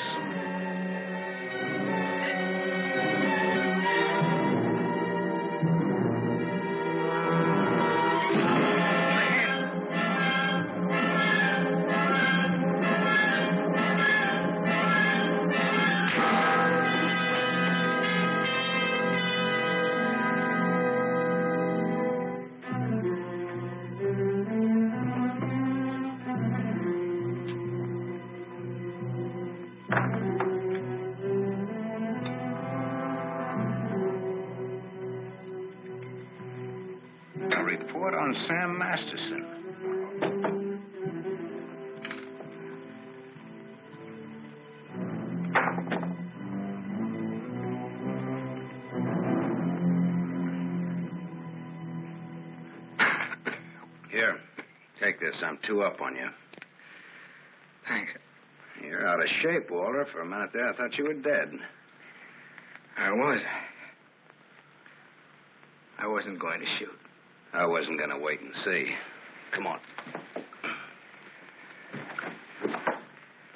A report on Sam Masterson. Here, take this. I'm 2 up on you. Thanks. You're out of shape, Walter. For a minute there, I thought you were dead. I was. I wasn't going to shoot. I wasn't going to wait and see. Come on.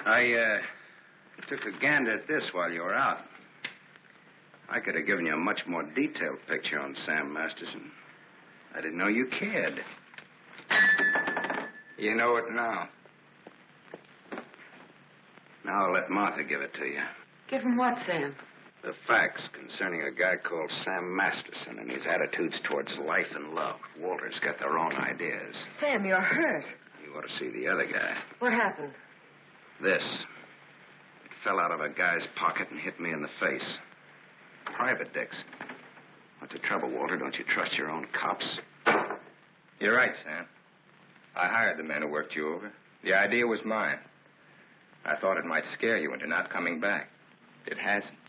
I took a gander at this while you were out. I could have given you a much more detailed picture on Sam Masterson. I didn't know you cared. You know it now. Now I'll let Martha give it to you. Give him what, Sam? The facts concerning a guy called Sam Masterson and his attitudes towards life and love. Walter's got their own ideas. Sam, you're hurt. You ought to see the other guy. What happened? This. It fell out of a guy's pocket and hit me in the face. Private dicks. What's the trouble, Walter? Don't you trust your own cops? You're right, Sam. I hired the men who worked you over. The idea was mine. I thought it might scare you into not coming back. It hasn't.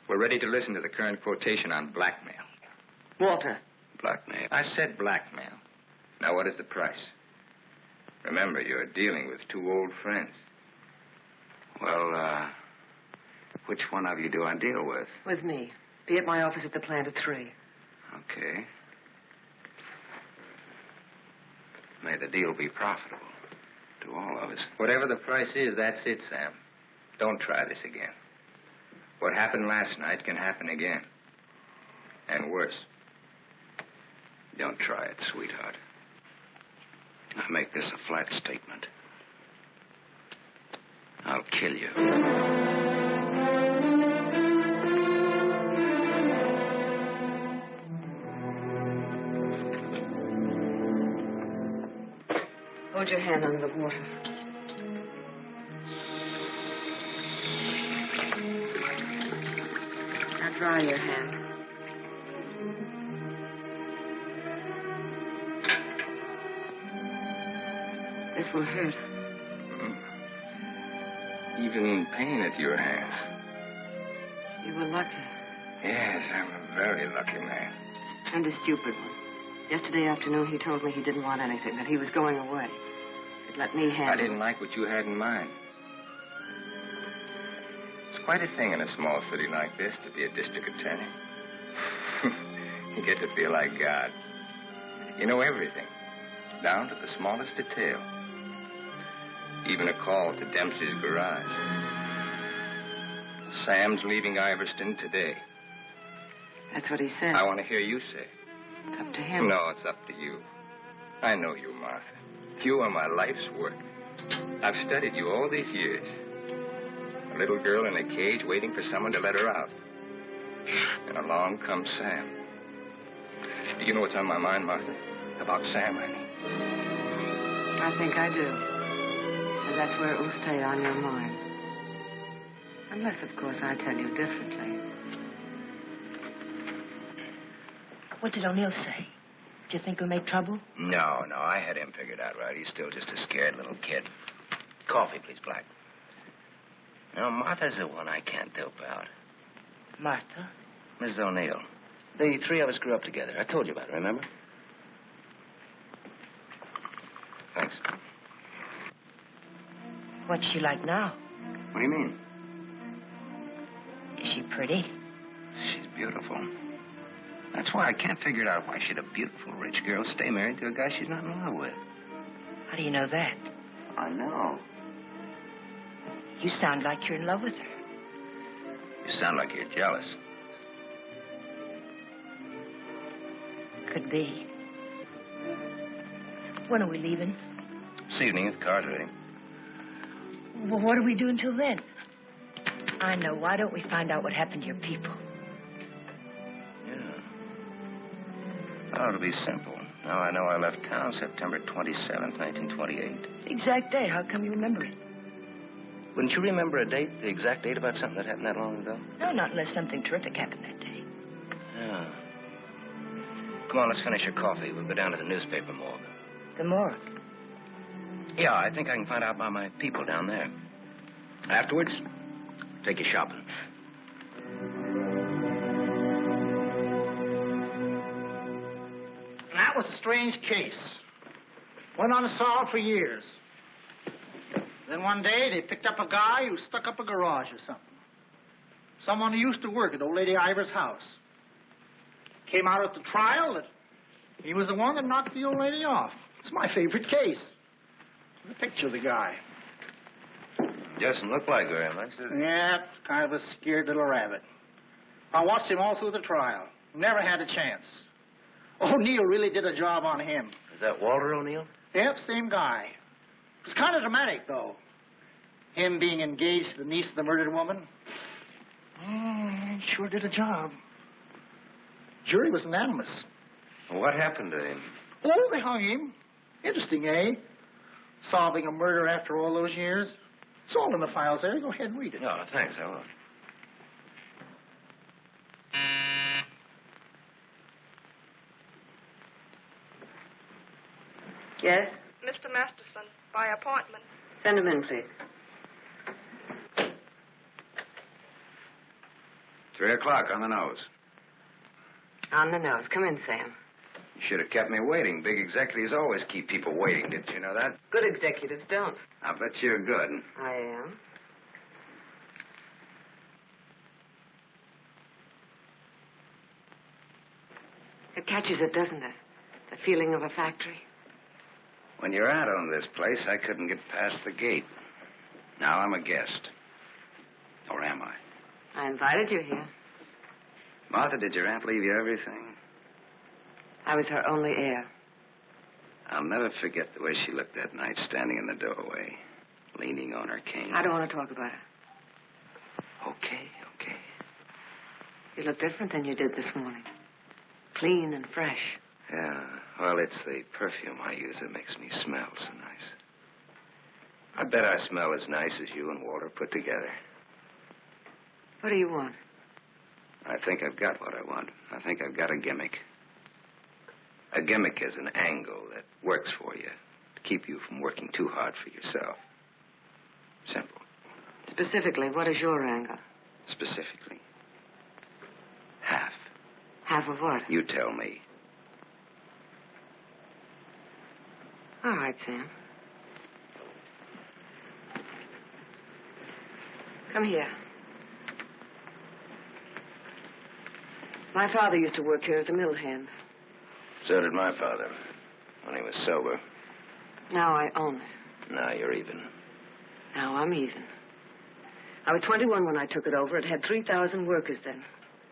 We're ready to listen to the current quotation on blackmail. Walter. Blackmail? I said blackmail. Now, what is the price? Remember, you're dealing with 2 old friends. Well, which one of you do I deal with? With me. Be at my office at the plant at 3. Okay. May the deal be profitable to all of us. Whatever the price is, that's it, Sam. Don't try this again. What happened last night can happen again. And worse. Don't try it, sweetheart. I make this a flat statement. I'll kill you. Hold your hand under the water. Now dry your hand. This will hurt. Even in pain at your hands. You were lucky. Yes, I'm a very lucky man. And a stupid one. Yesterday afternoon, he told me he didn't want anything, that he was going away. He'd let me handle it. I didn't like what you had in mind. It's quite a thing in a small city like this to be a district attorney. You get to feel like God. You know everything, down to the smallest detail. Even a call to Dempsey's garage. Sam's leaving Iverston today. That's what he said. I want to hear you say. It's up to him. No, it's up to you. I know you, Martha. You are my life's work. I've studied you all these years. A little girl in a cage waiting for someone to let her out. And along comes Sam. Do you know what's on my mind, Martha? About Sam, I mean. I think I do. And that's where it will stay on your mind. Unless, of course, I tell you differently. What did O'Neill say? Do you think we'll make trouble? No, I had him figured out right. He's still just a scared little kid. Coffee, please, Black. You know, Martha's the one I can't dope out. Martha? Mrs. O'Neill. The three of us grew up together. I told you about it, remember? Thanks. What's she like now? What do you mean? Is she pretty? She's beautiful. That's why I can't figure it out why should a beautiful rich girl stay married to a guy she's not in love with. How do you know that? I know. You sound like you're in love with her. You sound like you're jealous. Could be. When are we leaving? This evening if the car's ready. Well, what do we do until then? I know. Why don't we find out what happened to your people? Oh, it'll be simple. Now I know I left town September 27th, 1928. The exact date. How come you remember it? Wouldn't you remember a date, the exact date about something that happened that long ago? No, not unless something terrific happened that day. Yeah. Come on, let's finish your coffee. We'll go down to the newspaper morgue. The morgue? Yeah, I think I can find out about my people down there. Afterwards, take you shopping. That was a strange case. Went unsolved for years. Then one day they picked up a guy who stuck up a garage or something. Someone who used to work at old lady Ivers' house. Came out at the trial that he was the one that knocked the old lady off. It's my favorite case. The picture of the guy. Doesn't look like very much, does it? Yeah, kind of a scared little rabbit. I watched him all through the trial. Never had a chance. O'Neill really did a job on him. Is that Walter O'Neill? Yep, same guy. It was kind of dramatic, though. Him being engaged to the niece of the murdered woman. He sure did a job. Jury was unanimous. What happened to him? Oh, they hung him. Interesting, eh? Solving a murder after all those years. It's all in the files there. Go ahead and read it. No, thanks. I won't. Yes? Mr. Masterson, by appointment. Send him in, please. 3 o'clock on the nose. On the nose. Come in, Sam. You should have kept me waiting. Big executives always keep people waiting. Did you know that? Good executives don't. I bet you're good. I am. It catches it, doesn't it? The feeling of a factory. When you're out on this place, I couldn't get past the gate. Now I'm a guest. Or am I? I invited you here. Martha, did your aunt leave you everything? I was her only heir. I'll never forget the way she looked that night standing in the doorway, leaning on her cane. I don't want to talk about it. Okay. You look different than you did this morning. Clean and fresh. Yeah, well, it's the perfume I use that makes me smell so nice. I bet I smell as nice as you and Walter put together. What do you want? I think I've got what I want. I think I've got a gimmick. A gimmick is an angle that works for you to keep you from working too hard for yourself. Simple. Specifically, what is your angle? Specifically, half. Half of what? You tell me. All right, Sam. Come here. My father used to work here as a mill hand. So did my father, when he was sober. Now I own it. Now you're even. Now I'm even. I was 21 when I took it over. It had 3,000 workers then.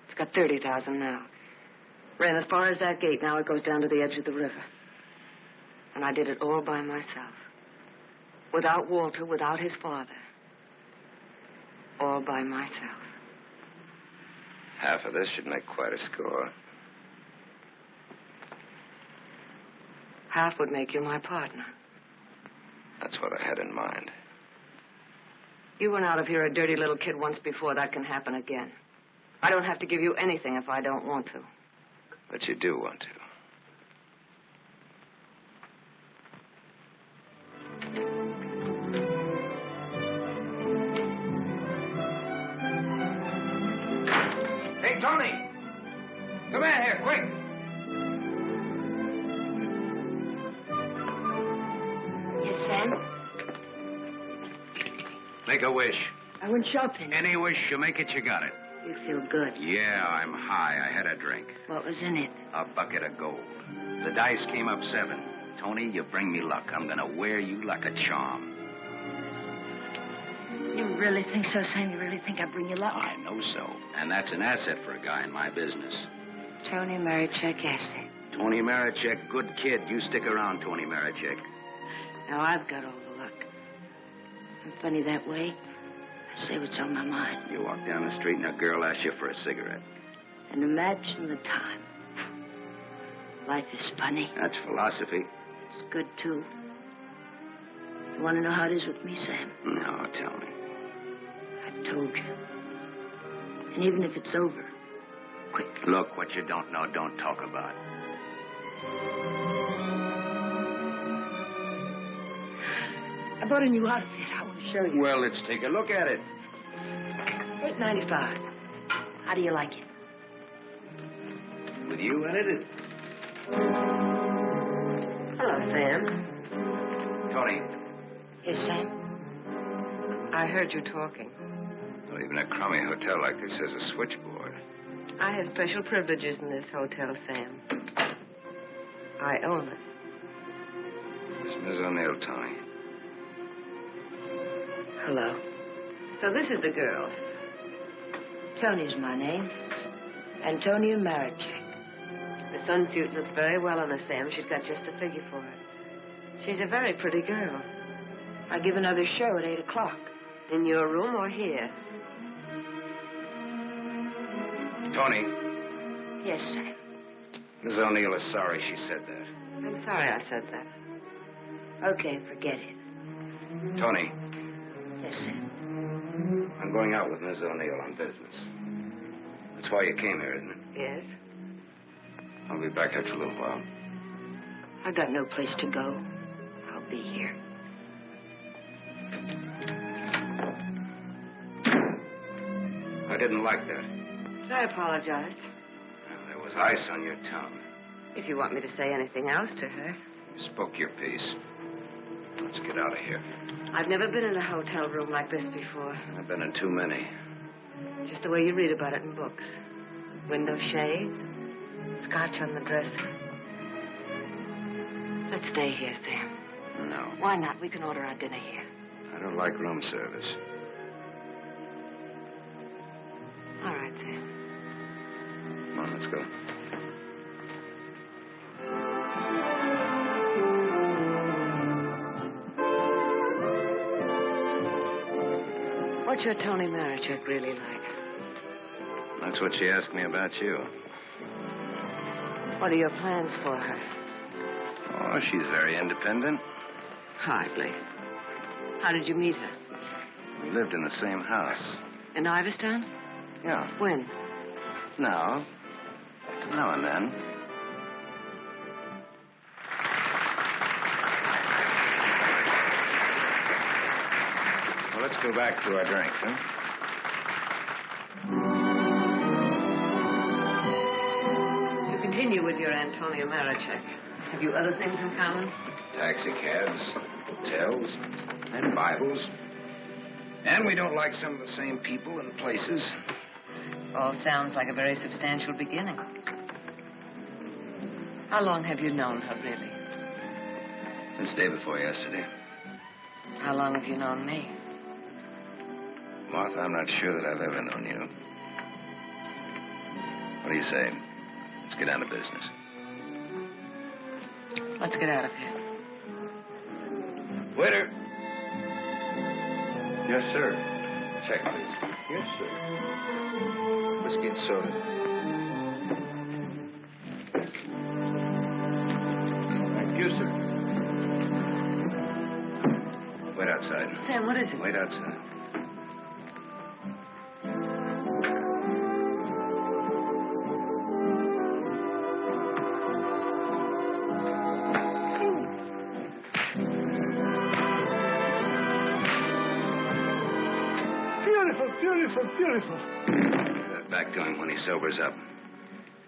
It's got 30,000 now. Ran as far as that gate. Now it goes down to the edge of the river. And I did it all by myself. Without Walter, without his father. All by myself. Half of this should make quite a score. Half would make you my partner. That's what I had in mind. You went out of here a dirty little kid once before. That can happen again. I don't have to give you anything if I don't want to. But you do want to. Hey, Tony! Come in here, quick! Yes, Sam? Make a wish. I went shopping. Any wish you make it, you got it. You feel good. Yeah, I'm high. I had a drink. What was in it? A bucket of gold. The dice came up 7. Tony, you bring me luck. I'm gonna wear you like a charm. You really think so, Sam? You really think I bring you luck? I know so. And that's an asset for a guy in my business. Tony Marichek asset. Tony Marichek, good kid. You stick around, Tony Marichek. Now I've got all the luck. I'm funny that way. I say what's on my mind. You walk down the street and a girl asks you for a cigarette. And imagine the time. Life is funny. That's philosophy. It's good, too. You want to know how it is with me, Sam? No, tell me. I told you. And even if it's over, quick. Look, what you don't know, don't talk about. I bought a new outfit. I want to show you. Well, let's take a look at it. $8.95. How do you like it? With you in it? Hello, Sam. Tony. Yes, Sam? I heard you talking. Well, even a crummy hotel like this has a switchboard. I have special privileges in this hotel, Sam. I own it. It's Miss O'Neill, Tony. Hello. So this is the girl. Tony's my name. Antonia Marichek. The sunsuit looks very well on her, Sam. She's got just the figure for it. She's a very pretty girl. I give another show at 8 o'clock. In your room or here? Tony. Yes, Sam. Miss O'Neill is sorry she said that. I'm sorry I said that. Okay, forget it. Tony. Yes, Sam. I'm going out with Miss O'Neill on business. That's why you came here, isn't it? Yes. I'll be back after a little while. I got no place to go. I'll be here. I didn't like that. I apologize. There was ice on your tongue. If you want me to say anything else to her. You spoke your piece. Let's get out of here. I've never been in a hotel room like this before. I've been in too many. Just the way you read about it in books. Window shade, scotch on the dresser. Let's stay here, Sam. No. Why not? We can order our dinner here. I don't like room service. All right, Sam. Come on, let's go. What's your Tony Marichek really like? That's what she asked me about you. What are your plans for her? Oh, she's very independent. Hardly. How did you meet her? We lived in the same house. In Iverstown? Yeah. When? Now and then. Well, let's go back to our drinks, huh? continue with your Antonia Marichek. Have you other things in common? Taxi cabs, hotels, and Bibles. And we don't like some of the same people and places. All sounds like a very substantial beginning. How long have you known her, really? Since day before yesterday. How long have you known me? Martha, I'm not sure that I've ever known you. What do you say? Let's get down to business. Let's get out of here. Waiter. Yes, sir. Check, please. Yes, sir. Whiskey and soda. Thank you, sir. Wait outside. Sam, what is it? Wait outside. Beautiful, beautiful. Back to him when he sobers up.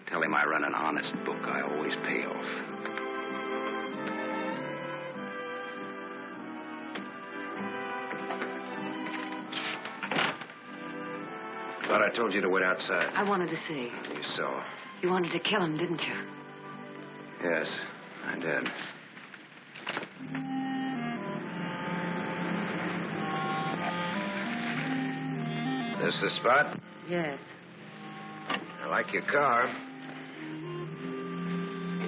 Tell him I run an honest book. I always pay off. Thought I told you to wait outside. I wanted to see. You saw. You wanted to kill him, didn't you? Yes, I did. This the spot? Yes. I like your car.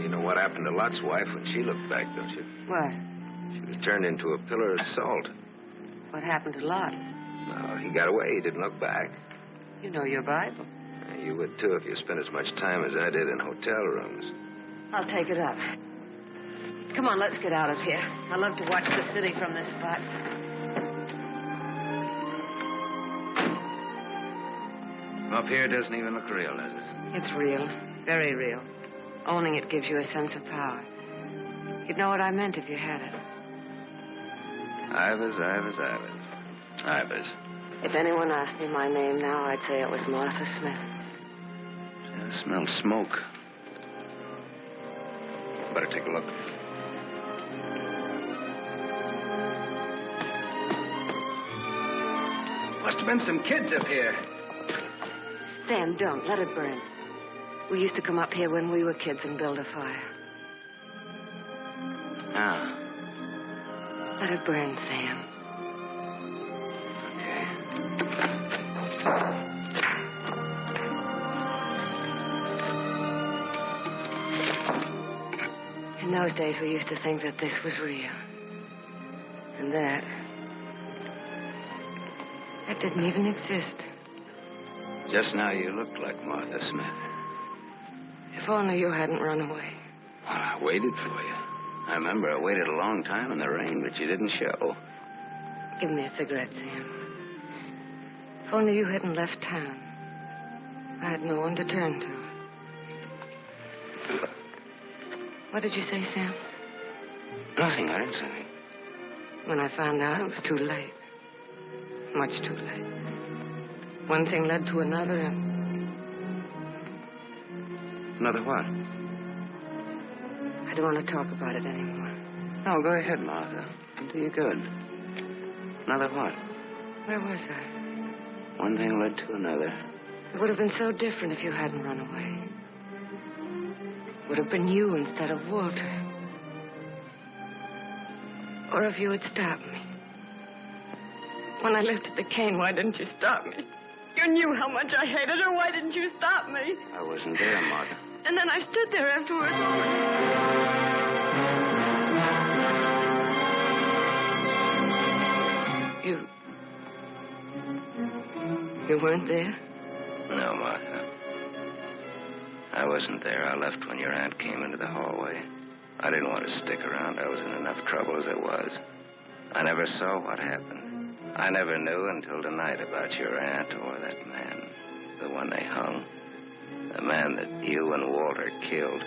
You know what happened to Lot's wife when she looked back, don't you? What? She was turned into a pillar of salt. What happened to Lot? No, he got away. He didn't look back. You know your Bible. You would, too, if you spent as much time as I did in hotel rooms. I'll take it up. Come on, let's get out of here. I love to watch the city from this spot. Up here doesn't even look real, does it? It's real. Very real. Owning it gives you a sense of power. You'd know what I meant if you had it. Ivers. Ivers. If anyone asked me my name now, I'd say it was Martha Smith. I smell smoke. Better take a look. Must have been some kids up here. Sam, don't. Let it burn. We used to come up here when we were kids and build a fire. Ah. Let it burn, Sam. In those days, we used to think that this was real. And that didn't even exist. Just now you looked like Martha Smith. If only you hadn't run away. Well, I waited for you. I remember I waited a long time in the rain, but you didn't show. Give me a cigarette, Sam. If only you hadn't left town. I had no one to turn to. What did you say, Sam? Nothing. I didn't say anything. When I found out, it was too late. Much too late. One thing led to another, and... Another what? I don't want to talk about it anymore. No, go ahead, Martha. It'll do you good. Another what? Where was I? One thing led to another. It would have been so different if you hadn't run away. It would have been you instead of Walter. Or if you had stopped me. When I lifted the cane, why didn't you stop me? You knew how much I hated her. Why didn't you stop me? I wasn't there, Martha. And then I stood there afterwards. You weren't there? No, Martha. I wasn't there. I left when your aunt came into the hallway. I didn't want to stick around. I was in enough trouble as it was. I never saw what happened. I never knew until tonight about your aunt or that man. The one they hung. The man that you and Walter killed.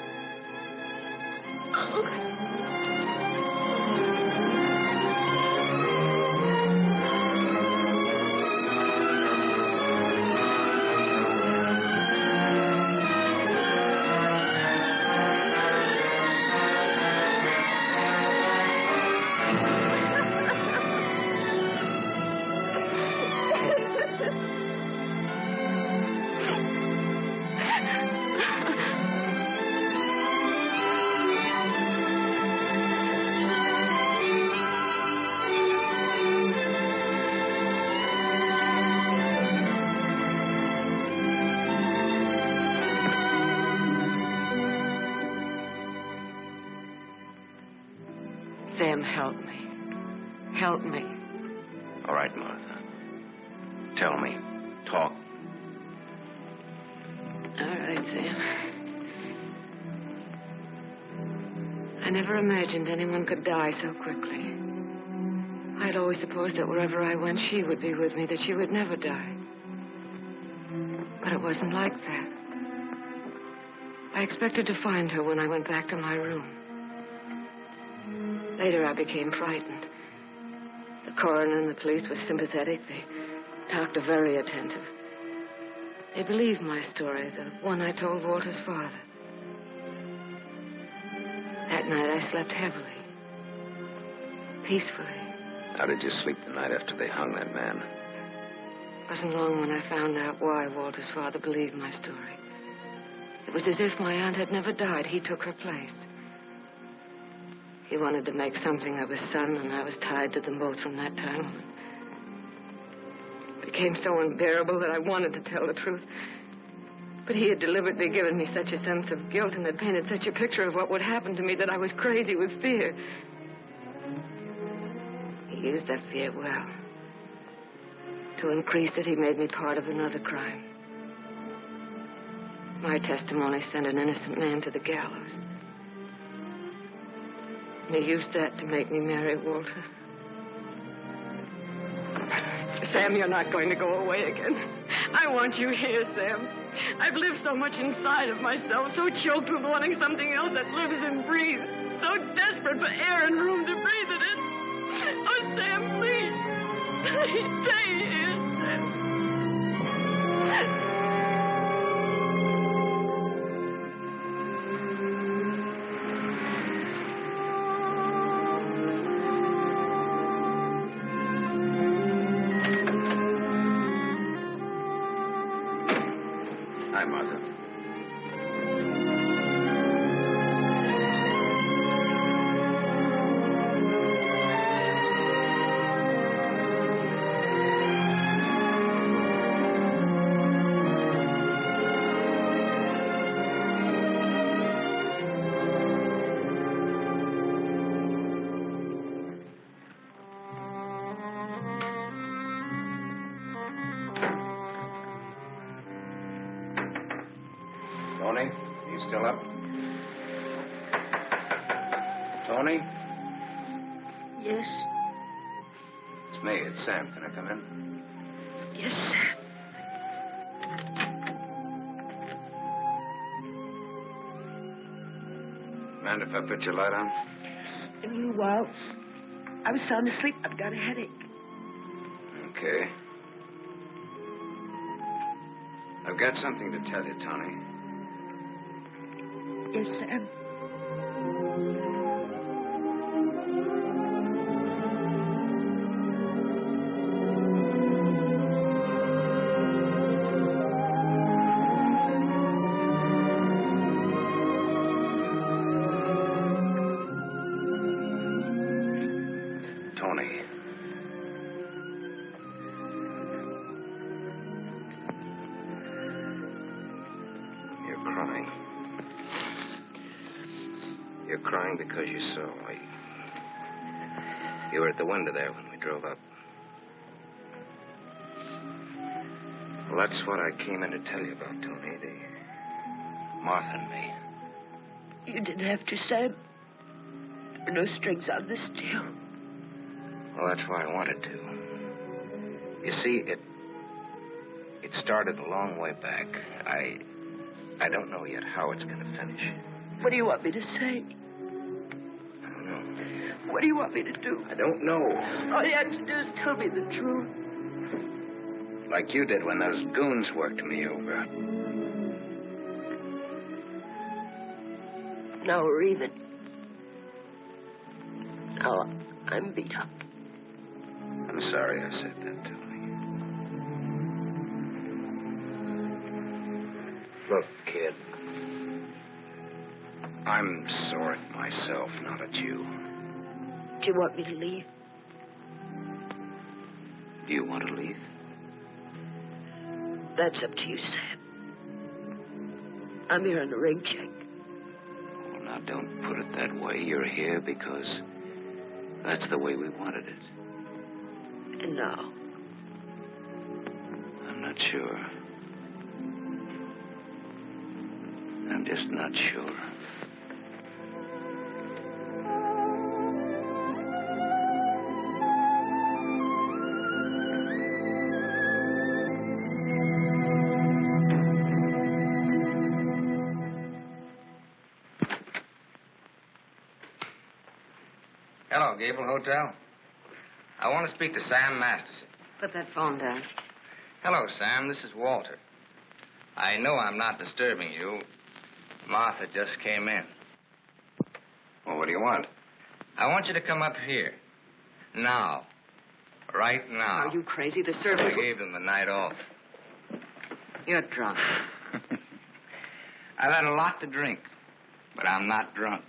Sam, help me. Help me. All right, Martha. Tell me. Talk. All right, Sam. I never imagined anyone could die so quickly. I'd always supposed that wherever I went, she would be with me, that she would never die. But it wasn't like that. I expected to find her when I went back to my room. Later, I became frightened. The coroner and the police were sympathetic. They talked very attentive. They believed my story, the one I told Walter's father. That night, I slept heavily, peacefully. How did you sleep the night after they hung that man? It wasn't long when I found out why Walter's father believed my story. It was as if my aunt had never died. He took her place. He wanted to make something of his son, and I was tied to them both from that time on. It became so unbearable that I wanted to tell the truth. But he had deliberately given me such a sense of guilt and had painted such a picture of what would happen to me that I was crazy with fear. He used that fear well. To increase it, he made me part of another crime. My testimony sent an innocent man to the gallows. And he used that to make me marry Walter. Sam, you're not going to go away again. I want you here, Sam. I've lived so much inside of myself, so choked with wanting something else that lives and breathes, so desperate for air and room to breathe it in. Oh, Sam, please. Please stay here, Sam. Hi, Martha. Tony, you still up? Tony? Yes? It's me. It's Sam. Can I come in? Yes, sir. Mind if I put your light on? In a little while. I was sound asleep. I've got a headache. Okay. I've got something to tell you, Tony. Yes, Sam. Tony. You're crying. You're crying because you saw me. You were at the window there when we drove up. Well, that's what I came in to tell you about, Tony. Martha and me. You didn't have to, Sam. There were no strings on this deal. Well, that's why I wanted to. You see, it started a long way back. I don't know yet how it's going to finish. What do you want me to say? I don't know. What do you want me to do? I don't know. All you have to do is tell me the truth. Like you did when those goons worked me over. Now we're even. Now I'm beat up. I'm sorry I said that, Tony. Look, kid. I'm sore at myself, not at you. Do you want me to leave? Do you want to leave? That's up to you, Sam. I'm here on a ring check. Well, now, don't put it that way. You're here because That's the way we wanted it. And now? I'm not sure. I'm just not sure. Hello, Gable Hotel. I want to speak to Sam Masterson. Put that phone down. Hello, Sam. This is Walter. I know I'm not disturbing you. Martha just came in. Well, what do you want? I want you to come up here. Now. Right now. Are you crazy? The servants... I gave them the night off. You're drunk. I've had a lot to drink, but I'm not drunk.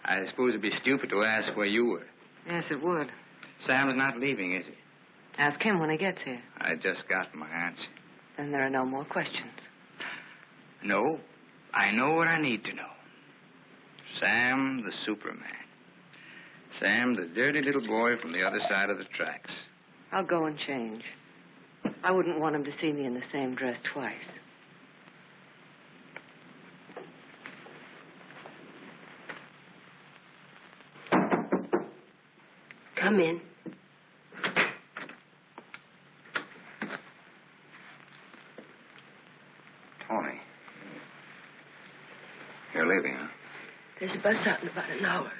I suppose it'd be stupid to ask where you were. Yes, it would. Sam's not leaving, is he? Ask him when he gets here. I just got my answer. Then there are no more questions. No, I know what I need to know. Sam, the Superman. Sam, the dirty little boy from the other side of the tracks. I'll go and change. I wouldn't want him to see me in the same dress twice. Come in. Tony. You're leaving, huh? There's a bus out in about an hour.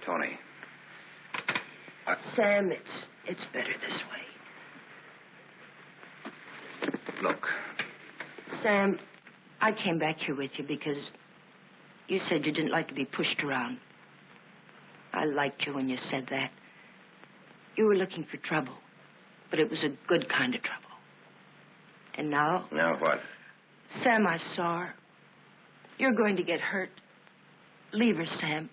Tony. Sam, it's better this way. Look. Sam, I came back here with you because you said you didn't like to be pushed around. I liked you when you said that. You were looking for trouble, but it was a good kind of trouble. And now... Now what? Sam, I saw her. You're going to get hurt. Leave her, Sam.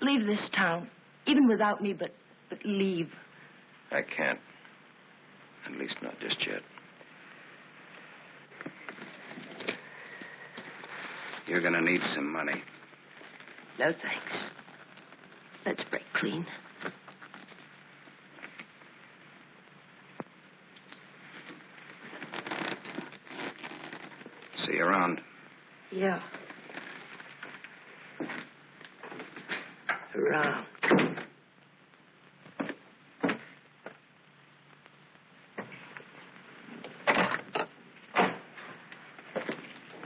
Leave this town, even without me, but leave. I can't. At least not just yet. You're gonna need some money. No, thanks. Let's break clean. See you around. Yeah. Around.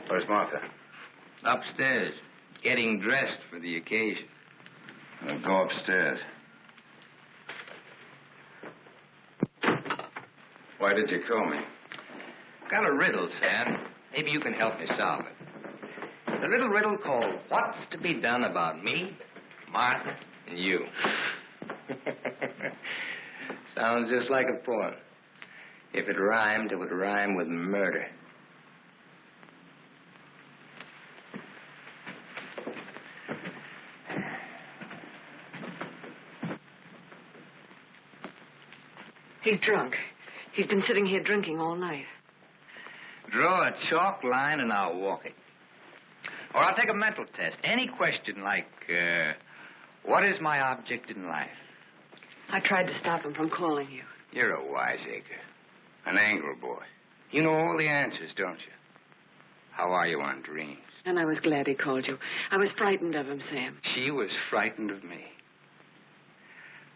Where's Martha? Upstairs, getting dressed for the occasion. Well, go upstairs. Why did you call me? Got a riddle, Sam. Maybe you can help me solve it. It's a little riddle called What's to Be Done About Me, Martha, and You. Sounds just like a poem. If it rhymed, it would rhyme with murder. He's drunk. He's been sitting here drinking all night. Draw a chalk line and I'll walk it. Or I'll take a mental test. Any question like, what is my object in life? I tried to stop him from calling you. You're a wiseacre. An angry boy. You know all the answers, don't you? How are you on dreams? And I was glad he called you. I was frightened of him, Sam. She was frightened of me.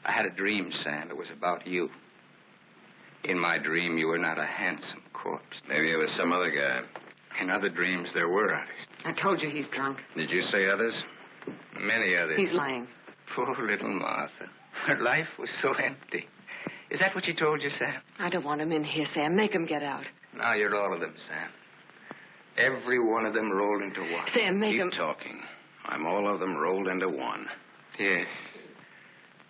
I had a dream, Sam. It was about you. In my dream, you were not a handsome corpse. Maybe it was some other guy. In other dreams, there were others. I told you he's drunk. Did you say others? Many others. He's lying. Poor little Martha. Her life was so empty. Is that what she told you, Sam? I don't want him in here, Sam. Make him get out. Now you're all of them, Sam. Every one of them rolled into one. Sam, make him... Keep talking. I'm all of them rolled into one. Yes.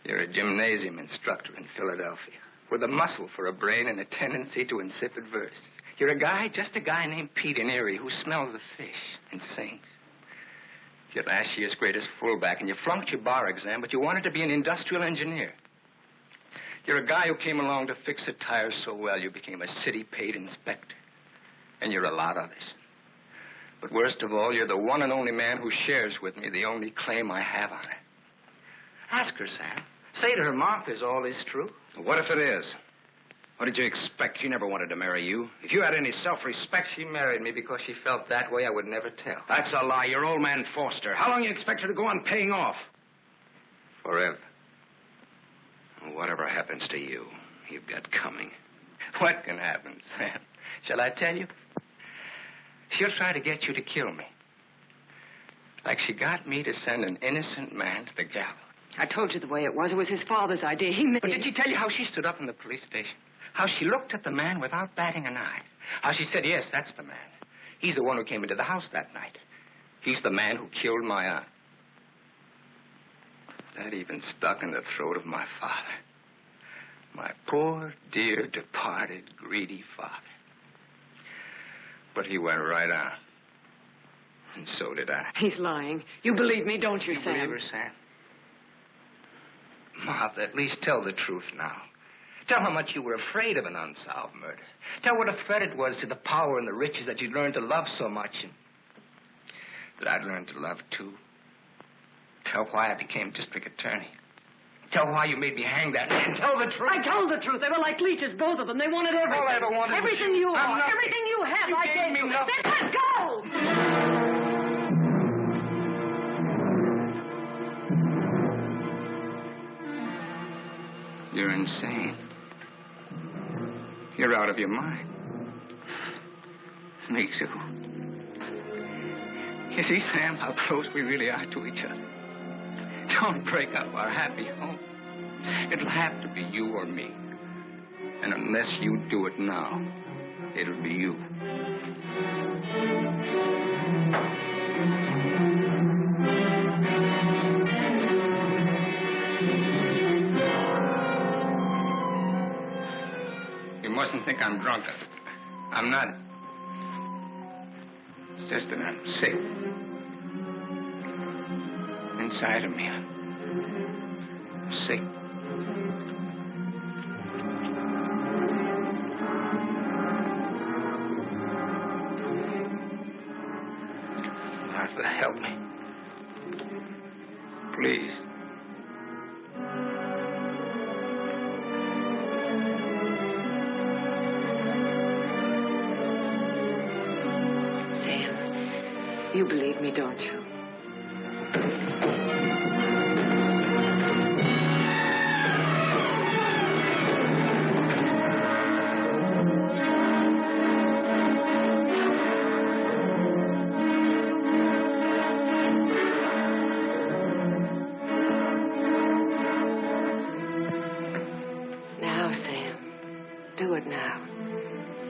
You're a gymnasium instructor in Philadelphia with a muscle for a brain and a tendency to insipid verse. You're a guy, just a guy named Pete in Erie who smells the fish and sings. You're last year's greatest fullback, and you flunked your bar exam, but you wanted to be an industrial engineer. You're a guy who came along to fix a tire so well you became a city-paid inspector. And you're a lot others. But worst of all, you're the one and only man who shares with me the only claim I have on her. Ask her, Sam. Say to her, Martha, is all this true? What if it is? What did you expect? She never wanted to marry you. If you had any self-respect... She married me because she felt that way. I would never tell. That's a lie. Your old man forced her. How long you expect her to go on paying off? Forever. Whatever happens to you, you've got coming. What can happen, Sam? Shall I tell you? She'll try to get you to kill me. Like she got me to send an innocent man to the gallows. I told you the way it was. It was his father's idea. He made... But did she tell you how she stood up in the police station? How she looked at the man without batting an eye? How she said, yes, that's the man. He's the one who came into the house that night. He's the man who killed my aunt. That even stuck in the throat of my father. My poor, dear, departed, greedy father. But he went right on. And so did I. He's lying. You believe me, don't you, Sam? Believe her, Sam? Martha, at least tell the truth now. Tell how much you were afraid of an unsolved murder. Tell what a threat it was to the power and the riches that you'd learned to love so much and that I'd learned to love, too. Tell why I became district attorney. Tell why you made me hang that man. Tell the truth. I told the truth. They were like leeches, both of them. They wanted everything. All I ever wanted everything was you I'm are. nothing. Everything you have, You I gave gave me you. nothing. Then let go! You're insane. You're out of your mind. Me too. You see, Sam, how close we really are to each other. Don't break up our happy home. It'll have to be you or me. And unless you do it now, it'll be you. You mustn't think I'm drunk. I'm not. It's just that I'm sick. Inside of me, I'm sick. Martha, help me. Please. Sam, you believe me, don't you?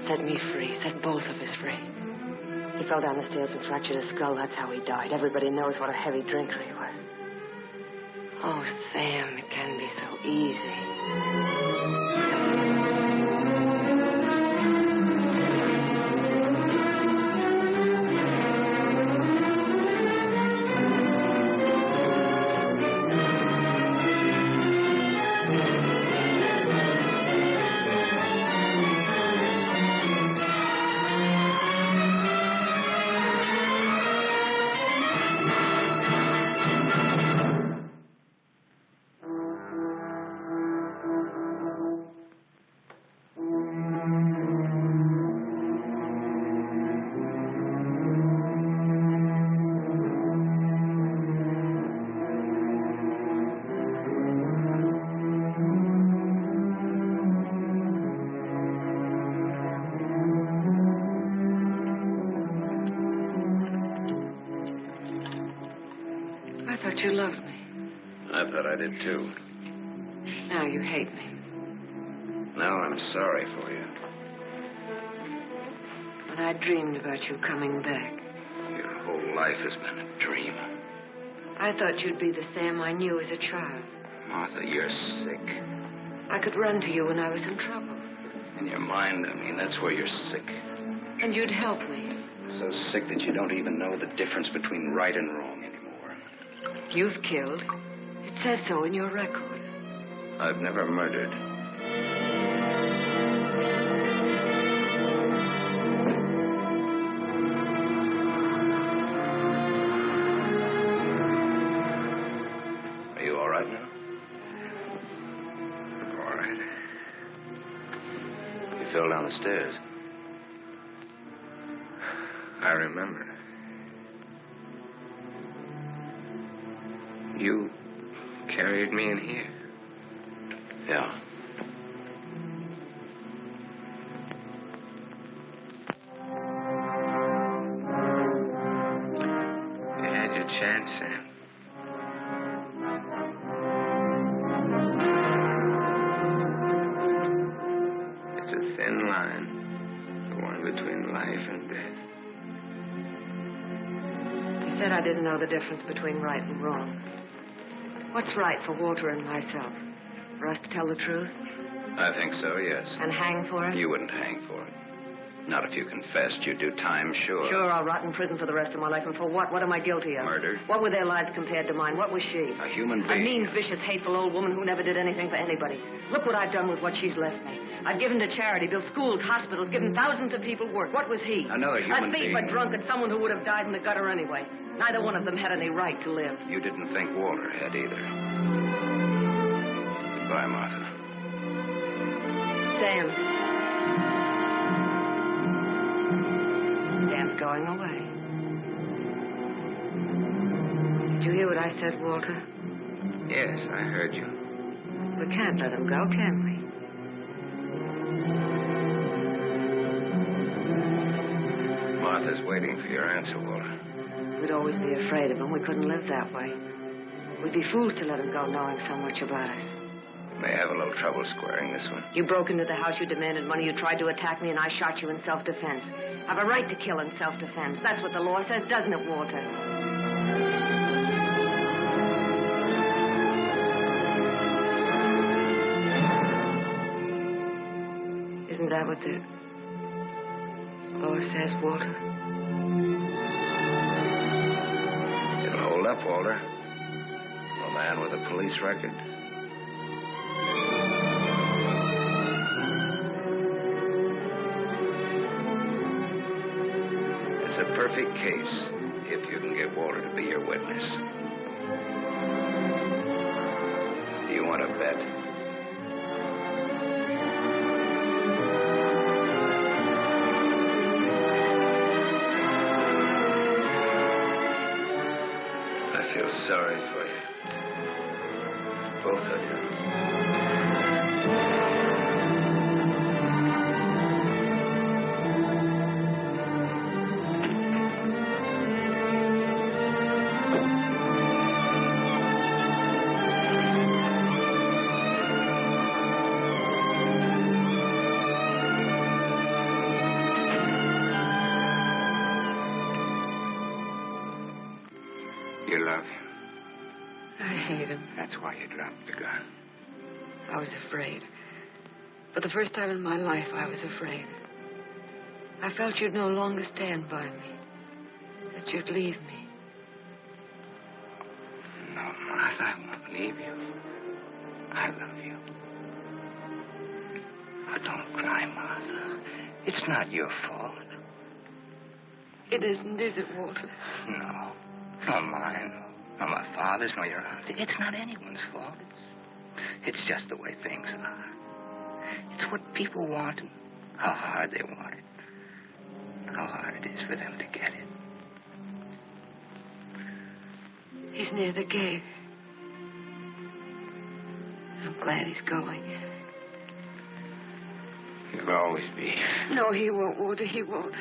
Set me free. Set both of us free. He fell down the stairs and fractured his skull. That's how he died. Everybody knows what a heavy drinker he was. Oh, Sam, it can be so easy. You loved me. I thought I did, too. Now you hate me. Now I'm sorry for you. When I dreamed about you coming back. Your whole life has been a dream. I thought you'd be the Sam I knew as a child. Martha, you're sick. I could run to you when I was in trouble. In your mind, I mean, that's where you're sick. And you'd help me. So sick that you don't even know the difference between right and wrong anymore. You've killed. It says so in your record. I've never murdered. Are you all right now? fell down the stairs. I remember. You carried me in here. Yeah. You had your chance, Sam. It's a thin line, the one between life and death. You said I didn't know the difference between right and wrong. What's right for Walter and myself? For us to tell the truth? I think so, yes. And hang for it? You wouldn't hang for it. Not if you confessed. You'd do time, sure. Sure, I'll rot in prison for the rest of my life. And for what? What am I guilty of? Murder. What were their lives compared to mine? What was she? A human being. A mean, vicious, hateful old woman who never did anything for anybody. Look what I've done with what she's left me. I've given to charity, built schools, hospitals, given thousands of people work. What was he? Another human a thief, being. a drunkard, someone who would have died in the gutter anyway. Neither one of them had any right to live. You didn't think Walter had either. Goodbye, Martha. Dan. Dan's going away. Did you hear what I said, Walter? Yes, I heard you. We can't let him go, can we? Martha's waiting for your answer, Walter. We'd always be afraid of him. We couldn't live that way. We'd be fools to let him go knowing so much about us. May have a little trouble squaring this one. You broke into the house, you demanded money, you tried to attack me, and I shot you in self-defense. Have a right to kill in self-defense. That's what the law says, doesn't it, Walter? Isn't that what the law says, Walter? It'll hold up, Walter. A man with a police record. It's a perfect case if you can get Walter to be your witness. Do you want to bet? I feel sorry for you. Both of you. You love him. I hate him. That's why you dropped the gun. I was afraid. For the first time in my life, I was afraid. I felt you'd no longer stand by me. That you'd leave me. No, Martha, I won't leave you. I love you. Oh, don't cry, Martha. It's not your fault. It isn't, is it, Walter? No. Not mine. Nor my father's, nor your aunt's. It's not anyone's fault. It's just the way things are. It's what people want and how hard they want it. How hard it is for them to get it. He's near the gate. I'm glad he's going. He'll always be. No, he won't, Walter. He won't.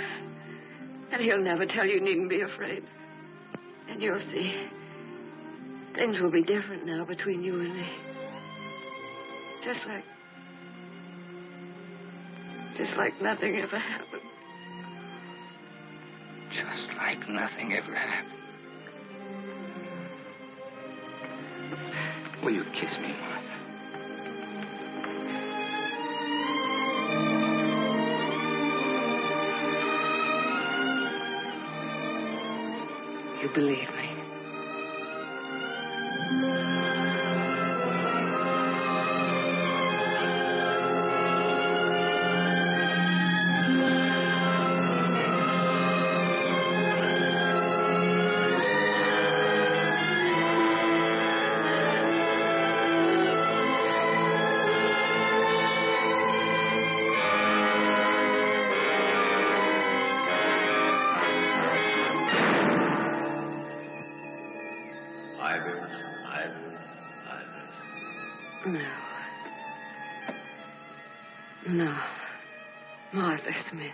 And he'll never tell you needn't be afraid. And you'll see. Things will be different now between you and me. Just like nothing ever happened. Just like nothing ever happened. Will you kiss me, Martha? You believe me. No. No. Martha Smith.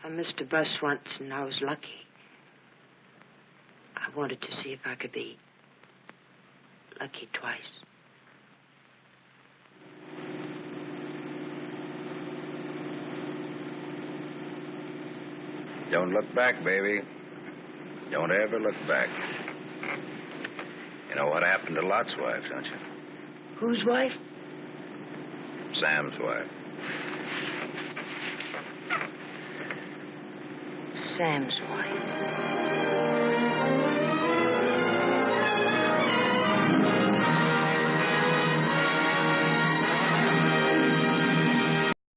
I missed a bus once, and I was lucky. I wanted to see if I could be lucky twice. Don't look back, baby. Don't ever look back. You know what happened to Lot's wife, don't you? Whose wife? Sam's wife. Sam's wife.